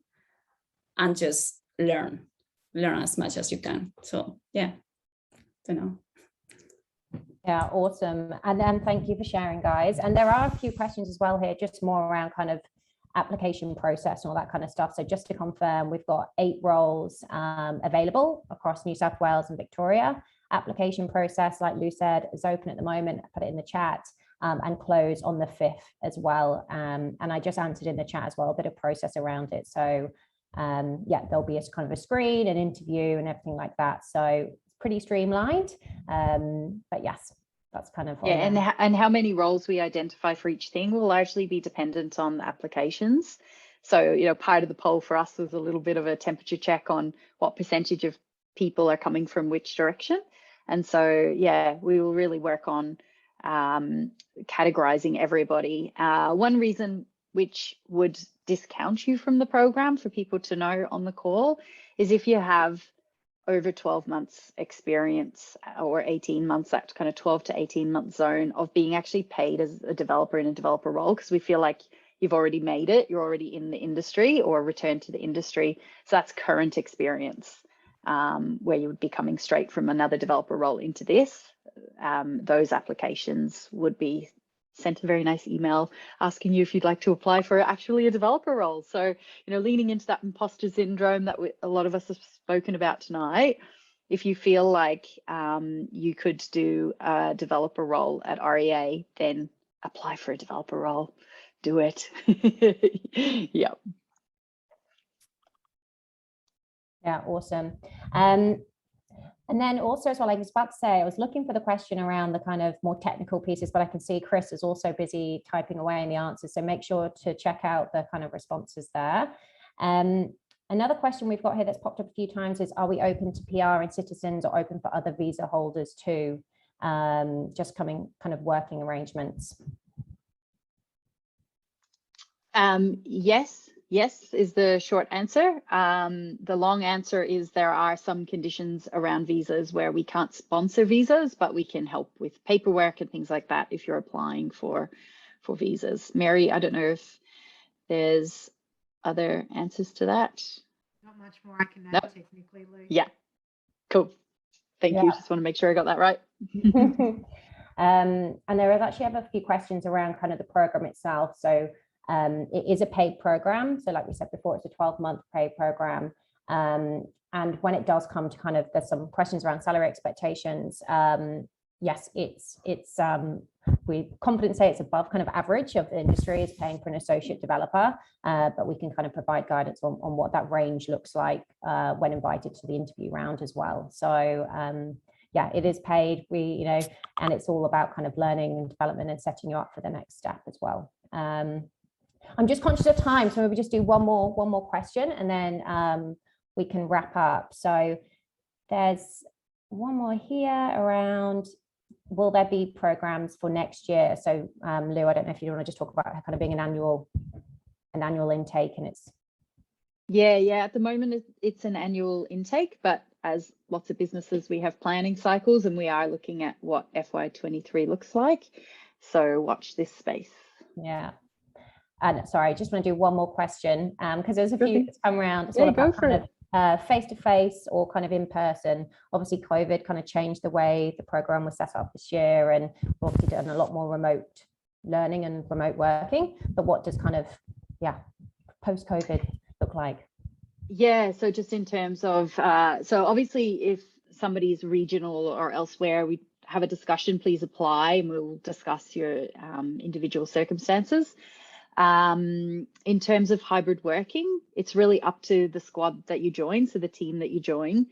and just learn as much as you can. So yeah, don't know. Yeah, awesome. And then thank you for sharing, guys. And there are a few questions as well here, just more around kind of application process and all that kind of stuff. So just to confirm, we've got 8 roles available across New South Wales and Victoria. Application process, like Lou said, is open at the moment. I put it in the chat, and close on the 5th as well. And I just answered in the chat as well, a bit of process around it. So yeah, there'll be a kind of a screen, an interview and everything like that. So it's pretty streamlined. But yes, that's kind of and how many roles we identify for each thing will largely be dependent on the applications. So, you know, part of the poll for us was a little bit of a temperature check on what percentage of people are coming from which direction. And so, yeah, we will really work on categorizing everybody. One reason which would discount you from the program for people to know on the call is if you have over 12 months experience or 18 months, that kind of 12 to 18 month zone of being actually paid as a developer in a developer role, because we feel like you've already made it, you're already in the industry or returned to the industry. So that's current experience, where you would be coming straight from another developer role into this. Those applications would be sent a very nice email asking you if you'd like to apply for actually a developer role. So, you know, leaning into that imposter syndrome that a lot of us have spoken about tonight, if you feel like you could do a developer role at REA, then apply for a developer role. Do it. Yeah. Yeah, awesome. And then also as well, I was about to say, I was looking for the question around the kind of more technical pieces, but I can see Chris is also busy typing away in the answers. So make sure to check out the kind of responses there. Another question we've got here that's popped up a few times is, are we open to PR and citizens or open for other visa holders too? Just coming kind of working arrangements. Yes is the short answer. The long answer is there are some conditions around visas where we can't sponsor visas, but we can help with paperwork and things like that if you're applying for visas. Mary, I don't know if there's other answers to that. Not much more I can add technically, Lou. Yeah, cool. Thank you. Just want to make sure I got that right. And there is actually have a few questions around kind of the program itself. So it is a paid program. So like we said before, it's a 12-month paid program. And when it does come to kind of, there's some questions around salary expectations. Yes, we confidently say it's above kind of average of the industry is paying for an associate developer, but we can kind of provide guidance on what that range looks like when invited to the interview round as well. So yeah, it is paid. And it's all about kind of learning and development and setting you up for the next step as well. I'm just conscious of time, so maybe just do one more question and then we can wrap up. So there's one more here around, will there be programs for next year? So Lou, I don't know if you want to just talk about kind of being an annual intake, and it's. Yeah, at the moment it's an annual intake, but as lots of businesses, we have planning cycles and we are looking at what FY23 looks like. So watch this space. Yeah. And sorry, I just want to do one more question because there's a few that's come around. It's all about kind of face-to-face or kind of in person. Obviously, COVID kind of changed the way the program was set up this year, and we've obviously done a lot more remote learning and remote working. But what does kind of, post-COVID look like? Yeah, so just in terms of, so obviously if somebody's regional or elsewhere, we have a discussion, please apply and we'll discuss your individual circumstances. In terms of hybrid working, it's really up to the squad that you join, so the team that you join.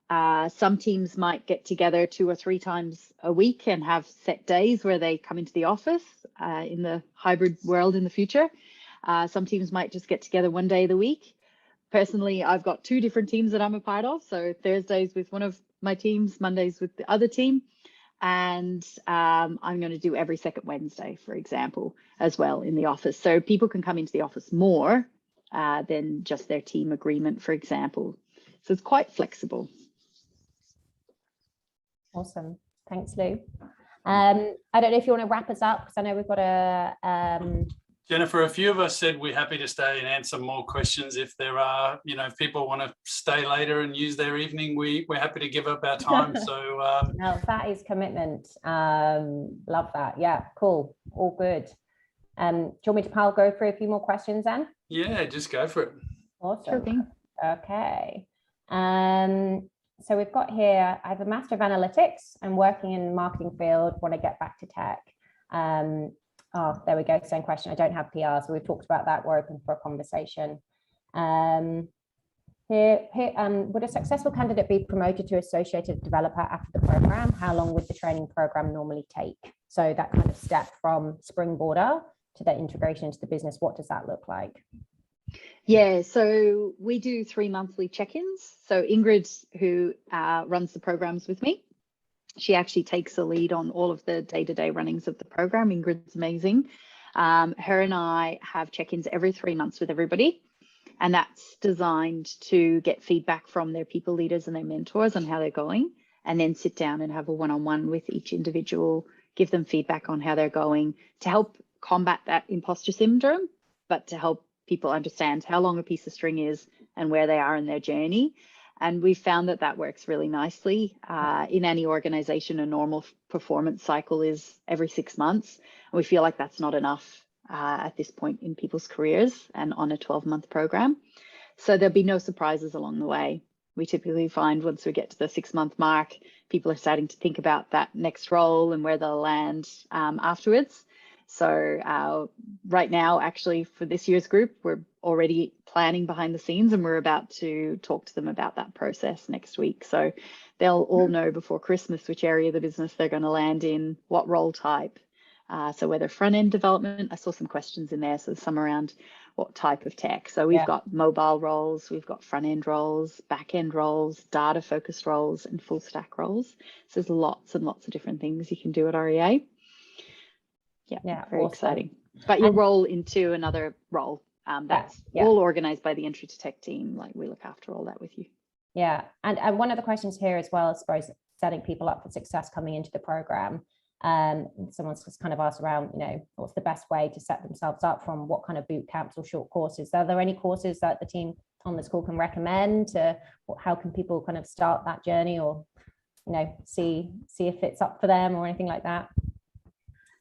Some teams might get together 2 or 3 times a week and have set days where they come into the office in the hybrid world in the future. Some teams might just get together one day of the week. Personally, I've got 2 different teams that I'm a part of. So Thursdays with one of my teams, Mondays with the other team. And I'm going to do every second Wednesday, for example, as well in the office. So people can come into the office more than just their team agreement, for example. So it's quite flexible. Awesome. Thanks, Lou. I don't know if you want to wrap us up, because I know we've got a... Jennifer, a few of us said we're happy to stay and answer more questions. If there are, if people want to stay later and use their evening, we're happy to give up our time. So no, that is commitment. Love that. Yeah, cool. All good. Do you want me to go through a few more questions then? Yeah, just go for it. Awesome. Sure thing. Okay. So we've got here, I have a Master of Analytics. I'm working in the marketing field, want to get back to tech. Oh, there we go. Same question. I don't have PR, so we've talked about that. We're open for a conversation. Would a successful candidate be promoted to associated developer after the program? How long would the training program normally take? So that kind of step from Springboarder to the integration into the business, what does that look like? Yeah, so we do 3 monthly check-ins. So Ingrid, who runs the programs with me, she actually takes the lead on all of the day-to-day runnings of the program. Ingrid's amazing. Her and I have check-ins every 3 months with everybody. And that's designed to get feedback from their people leaders and their mentors on how they're going, and then sit down and have a one-on-one with each individual, give them feedback on how they're going to help combat that imposter syndrome, but to help people understand how long a piece of string is and where they are in their journey. And we found that that works really nicely. In any organization, a normal performance cycle is every 6 months. And we feel like that's not enough at this point in people's careers and on a 12-month program. So there'll be no surprises along the way. We typically find once we get to the 6-month mark, people are starting to think about that next role and where they'll land afterwards. So right now, actually, for this year's group, we're already planning behind the scenes, and we're about to talk to them about that process next week. So they'll all know before Christmas which area of the business they're going to land in, what role type. So whether front-end development, I saw some questions in there, so some around what type of tech. So we've got mobile roles, we've got front-end roles, back-end roles, data-focused roles, and full-stack roles. So there's lots and lots of different things you can do at REA. Yeah, very awesome. Exciting. But you roll into another role. That's all organized by the Entry to Tech team. Like, we look after all that with you. Yeah, and one of the questions here as well, I suppose, setting people up for success coming into the program. Someone's just kind of asked around, what's the best way to set themselves up, from what kind of boot camps or short courses? Are there any courses that the team on this call can recommend? How can people kind of start that journey, or see if it's up for them or anything like that?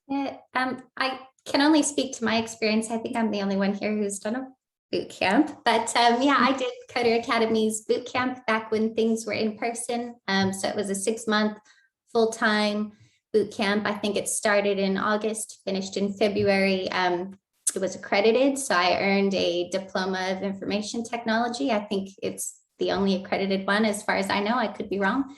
Yeah, I can only speak to my experience. I think I'm the only one here who's done a boot camp, but I did Coder Academy's boot camp back when things were in person. So it was a 6-month full-time boot camp. I think it started in August, finished in February. It was accredited, so I earned a diploma of information technology. I think it's the only accredited one, as far as I know. I could be wrong.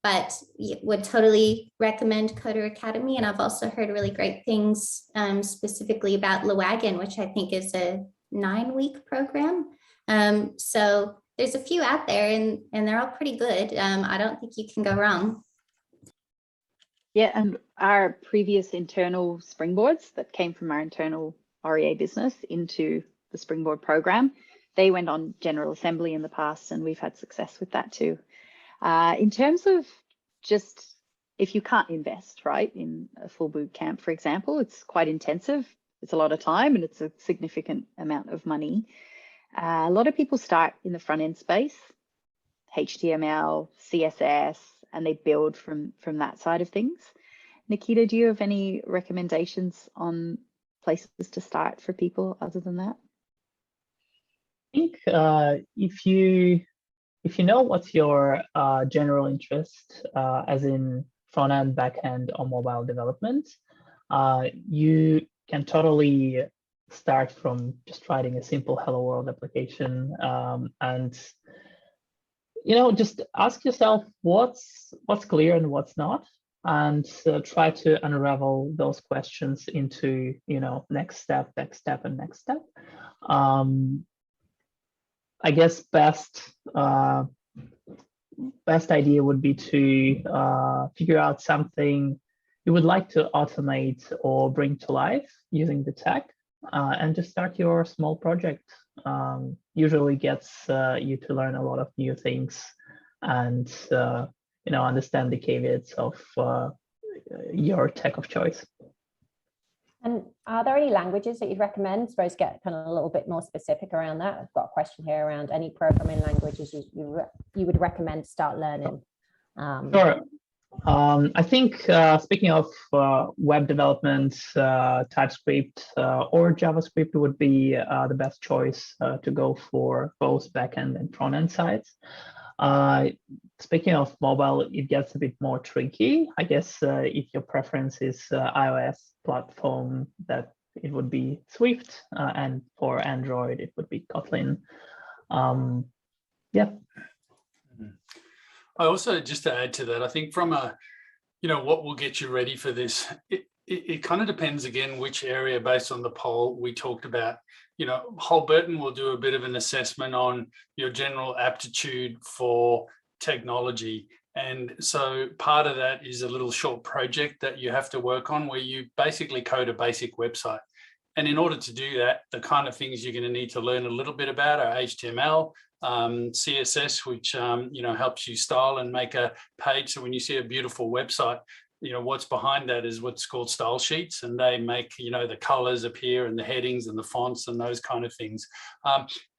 But would totally recommend Coder Academy. And I've also heard really great things specifically about Lewagon, which I think is a 9-week program. So there's a few out there, and they're all pretty good. I don't think you can go wrong. Yeah, and our previous internal springboards that came from our internal REA business into the Springboard program, they went on General Assembly in the past, and we've had success with that too. In terms of just, if you can't invest, right, in a full boot camp, for example, it's quite intensive. It's a lot of time and it's a significant amount of money. A lot of people start in the front end space, HTML, CSS, and they build from that side of things. Nikita, do you have any recommendations on places to start for people other than that? I think if you know what's your general interest, as in front end, back end, or mobile development, you can totally start from just writing a simple Hello World application, and just ask yourself what's clear and what's not. and try to unravel those questions into, next step, and next step. I guess best idea would be to figure out something you would like to automate or bring to life using the tech, and just start your small project. Usually gets you to learn a lot of new things and understand the caveats of your tech of choice. And are there any languages that you'd recommend? I suppose get kind of a little bit more specific around that. I've got a question here around any programming languages you would recommend to start learning. Sure. I think speaking of web development, TypeScript or JavaScript would be the best choice to go for both backend and front-end sites. Speaking of mobile, it gets a bit more tricky. I guess if your preference is iOS platform, that it would be Swift, and for Android, it would be Kotlin. Yeah. I also, just to add to that, I think from a, what will get you ready for this, it kind of depends again which area based on the poll we talked about. Holberton will do a bit of an assessment on your general aptitude for technology. And so part of that is a little short project that you have to work on where you basically code a basic website. And in order to do that, the kind of things you're going to need to learn a little bit about are HTML, CSS, which helps you style and make a page. So when you see a beautiful website, what's behind that is what's called style sheets, and they make the colors appear and the headings and the fonts and those kind of things.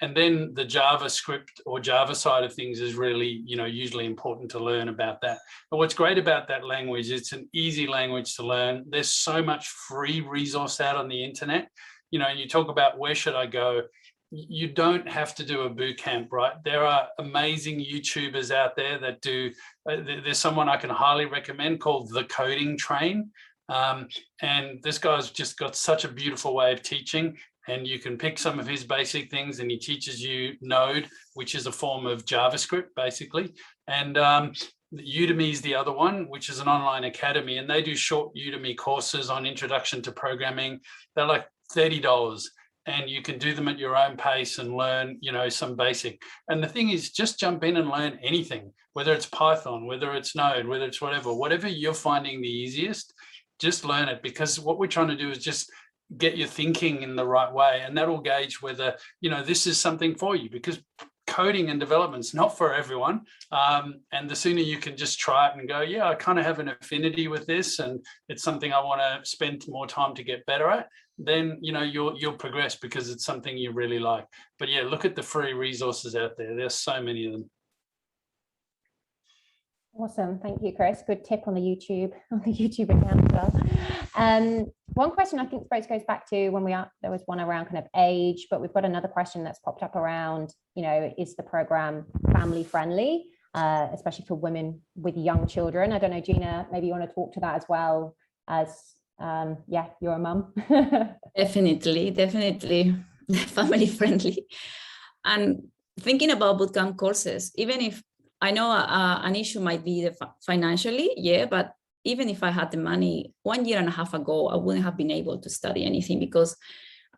And then the JavaScript or Java side of things is really usually important to learn about that. But what's great about that language, it's an easy language to learn. There's so much free resource out on the internet. And you talk about where should I go. You don't have to do a boot camp, right? There are amazing YouTubers out there that do. There's someone I can highly recommend called The Coding Train. And this guy's just got such a beautiful way of teaching. And you can pick some of his basic things, and he teaches you Node, which is a form of JavaScript, basically. And Udemy is the other one, which is an online academy. And they do short Udemy courses on introduction to programming. They're like $30. And you can do them at your own pace and learn, some basic. And the thing is, just jump in and learn anything, whether it's Python, whether it's Node, whether it's whatever you're finding the easiest, just learn it. Because what we're trying to do is just get your thinking in the right way. And that'll gauge whether, this is something for you, because coding and development's not for everyone. And the sooner you can just try it and go, yeah, I kind of have an affinity with this, and it's something I want to spend more time to get better at, then you'll progress because it's something you really like. But yeah, look at the free resources out there. There's so many of them. Awesome, thank you, Chris. Good tip on the YouTube account as well. One question I think goes back to when there was one around kind of age, but we've got another question that's popped up around, is the program family friendly, especially for women with young children? I don't know, Gina, maybe you want to talk to that as well, as you're a mum. Definitely family friendly. And thinking about bootcamp courses, even if I know an issue might be financially, but even if I had the money 1.5 years ago, I wouldn't have been able to study anything because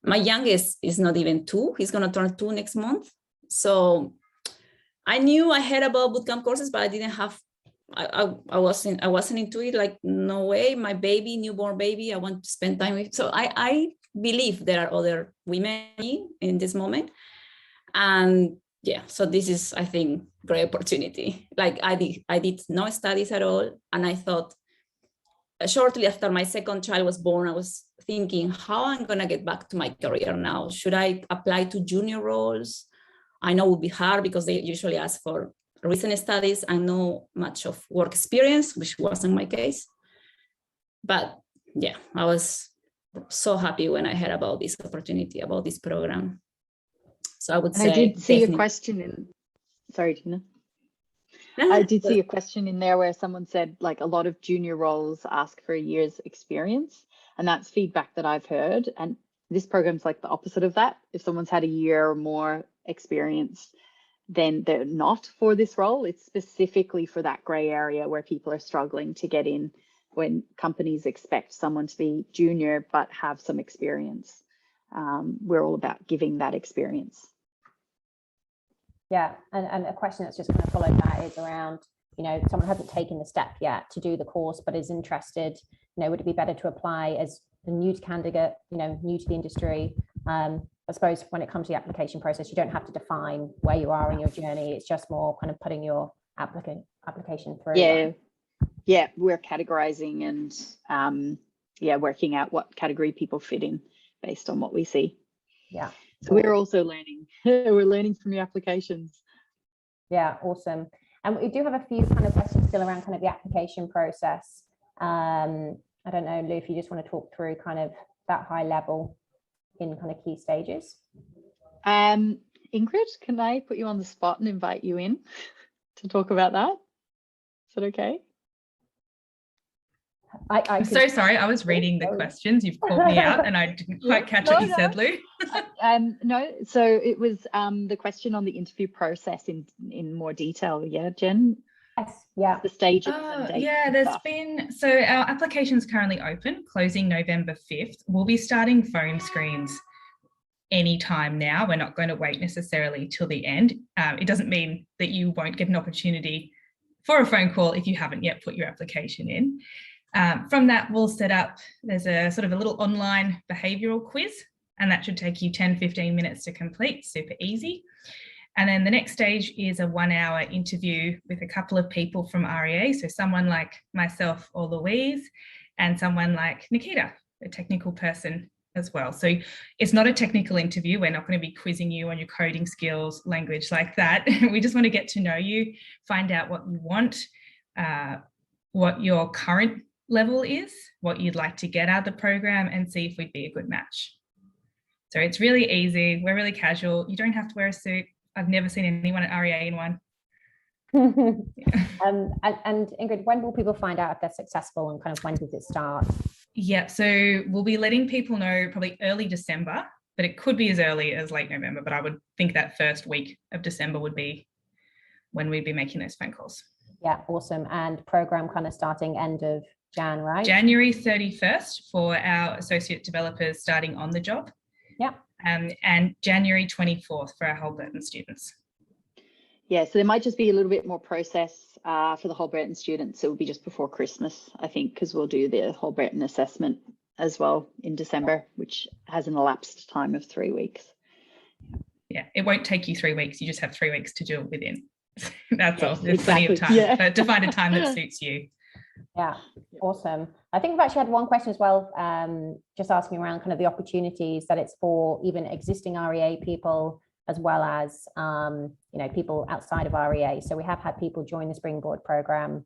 my youngest is not even 2. He's going to turn 2 next month. So I knew I heard about bootcamp courses, but I didn't have, I wasn't into it. Like, no way, my baby, newborn baby, I want to spend time with. So I believe there are other women in this moment. And so this is, I think, great opportunity. Like I did no studies at all. And I thought shortly after my second child was born, I was thinking how I'm going to get back to my career now. Should I apply to junior roles? I know it would be hard because they usually ask for recent studies and no much of work experience, which wasn't my case. But I was so happy when I heard about this opportunity, about this program. So I would say I did see a question in, sorry, Gina. I did see a question in there where someone said like a lot of junior roles ask for a year's experience, and that's feedback that I've heard. And this program's like the opposite of that. If someone's had a year or more experience, then they're not for this role. It's specifically for that gray area where people are struggling to get in when companies expect someone to be junior but have some experience. We're all about giving that experience. Yeah, and a question that's just kind of followed that is around, you know, someone hasn't taken the step yet to do the course but is interested, you know, would it be better to apply as a new candidate, you know, new to the industry? I suppose when it comes to the application process, you don't have to define where you are in your journey. It's just more kind of putting your application through. Yeah, yeah, we're categorizing and working out what category people fit in based on what we see. Yeah. So we're also learning. We're learning from your applications. Yeah, awesome. And we do have a few kind of questions still around kind of the application process. I don't know, Lou, if you just want to talk through kind of that high level in kind of key stages. Ingrid, can I put you on the spot and invite you in to talk about that? Is that okay? I'm so sorry. I was reading the questions. You've called me out and I didn't quite catch what you said, Lou. No, so it was the question on the interview process in more detail. Yeah, Jen? Yes, yeah. The stages and dates. Yeah, there's been, so our application is currently open, closing November 5th. We'll be starting phone screens anytime now. We're not going to wait necessarily till the end. It doesn't mean that you won't get an opportunity for a phone call if you haven't yet put your application in. From that, we'll set up, there's a sort of a little online behavioural quiz, and that should take you 10-15 minutes to complete, super easy. And then the next stage is a 1-hour interview with a couple of people from REA, so someone like myself or Louise, and someone like Nikita, a technical person as well. So it's not a technical interview. We're not going to be quizzing you on your coding skills, language like that. We just want to get to know you, find out what you want, what your current level is, what you'd like to get out of the program, and see if we'd be a good match. So it's really easy. We're really casual. You don't have to wear a suit. I've never seen anyone at REA in one. Yeah. And Ingrid, when will people find out if they're successful, and kind of when does it start? Yeah, so we'll be letting people know probably early December, but it could be as early as late November, but I would think that first week of December would be when we'd be making those phone calls. Yeah, awesome. And program kind of starting end of Jan, right? January 31st for our associate developers starting on the job. Yeah. And January 24th for our Holberton students. Yeah, so there might just be a little bit more process for the Holberton students. It will be just before Christmas, I think, because we'll do the Holberton assessment as well in December, which has an elapsed time of 3 weeks. Yeah, it won't take you 3 weeks. You just have 3 weeks to do it within. That's all. There's exactly. plenty of time to find a time that suits you. Yeah, awesome. I think we've actually had one question as well, just asking around kind of the opportunities that it's for even existing REA people, as well as, you know, people outside of REA. So we have had people join the Springboard program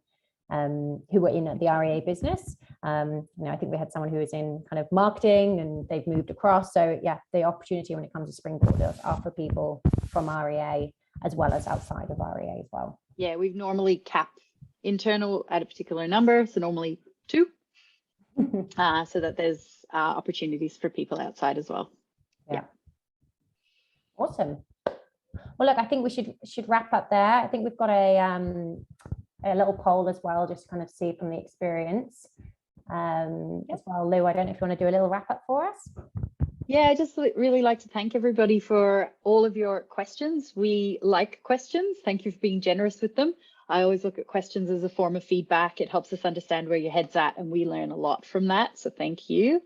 who were in the REA business. You know, I think we had someone who was in kind of marketing and they've moved across. So yeah, the opportunity when it comes to Springboard are for people from REA as well as outside of REA as well. Yeah, we've normally capped internal at a particular number, so normally 2, so that there's opportunities for people outside as well. Yeah. Awesome. Well, look, I think we should wrap up there. I think we've got a little poll as well, just to kind of see from the experience as well. Lou, I don't know if you want to do a little wrap up for us. Yeah, I just really like to thank everybody for all of your questions. We like questions. Thank you for being generous with them. I always look at questions as a form of feedback. It helps us understand where your head's at, and we learn a lot from that. So thank you.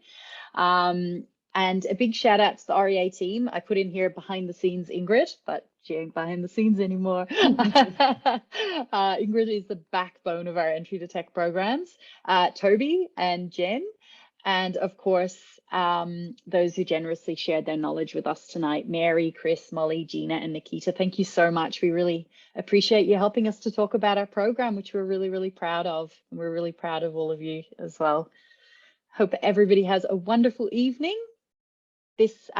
And a big shout out to the REA team. I put in here behind the scenes Ingrid, but she ain't behind the scenes anymore. Ingrid is the backbone of our entry to tech programs. Toby and Jen, and of course, those who generously shared their knowledge with us tonight, Mary, Chris, Molly, Gina, and Nikita. Thank you so much. We really appreciate you helping us to talk about our program, which we're really, really proud of. And we're really proud of all of you as well. Hope everybody has a wonderful evening. This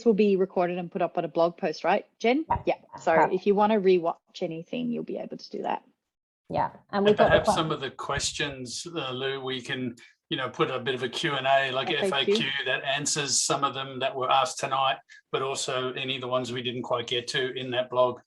will be recorded and put up on a blog post, right, Jen? Yeah. So if you want to rewatch anything, you'll be able to do that. Yeah, and we've got perhaps some of the questions, Lou, we can, you know, put a bit of a Q&A, like FAQ that answers some of them that were asked tonight, but also any of the ones we didn't quite get to in that blog.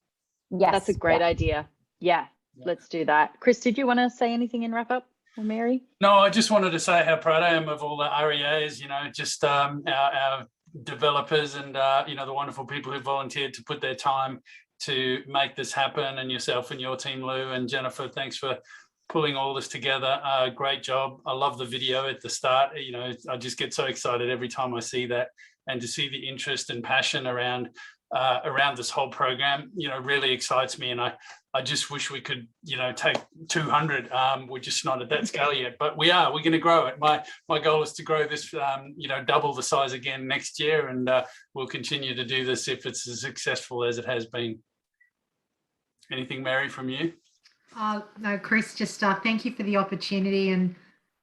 Yes, that's a great idea. Yeah, let's do that. Chris, did you want to say anything in wrap up? or Mary? No, I just wanted to say how proud I am of all the REAs, just our developers and, the wonderful people who volunteered to put their time to make this happen, and yourself and your team, Lou and Jennifer, thanks for pulling all this together. Great job. I love the video at the start. I just get so excited every time I see that, and to see the interest and passion around this whole program, really excites me. And I just wish we could, take 200. We're just not at that scale yet, but we're going to grow it. My goal is to grow this, double the size again next year, and we'll continue to do this if it's as successful as it has been. Anything, Mary, from you? No, Chris, just thank you for the opportunity. And,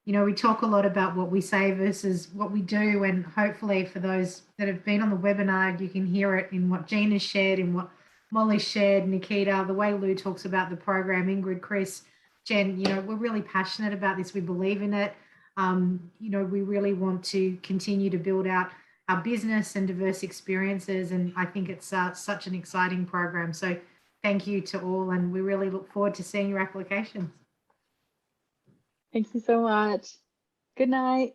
we talk a lot about what we say versus what we do. And hopefully for those that have been on the webinar, you can hear it in what Gina shared, in what Molly shared, Nikita, the way Lou talks about the program, Ingrid, Chris, Jen, we're really passionate about this. We believe in it. We really want to continue to build out our business and diverse experiences. And I think it's such an exciting program. So thank you to all, and we really look forward to seeing your applications. Thank you so much. Good night.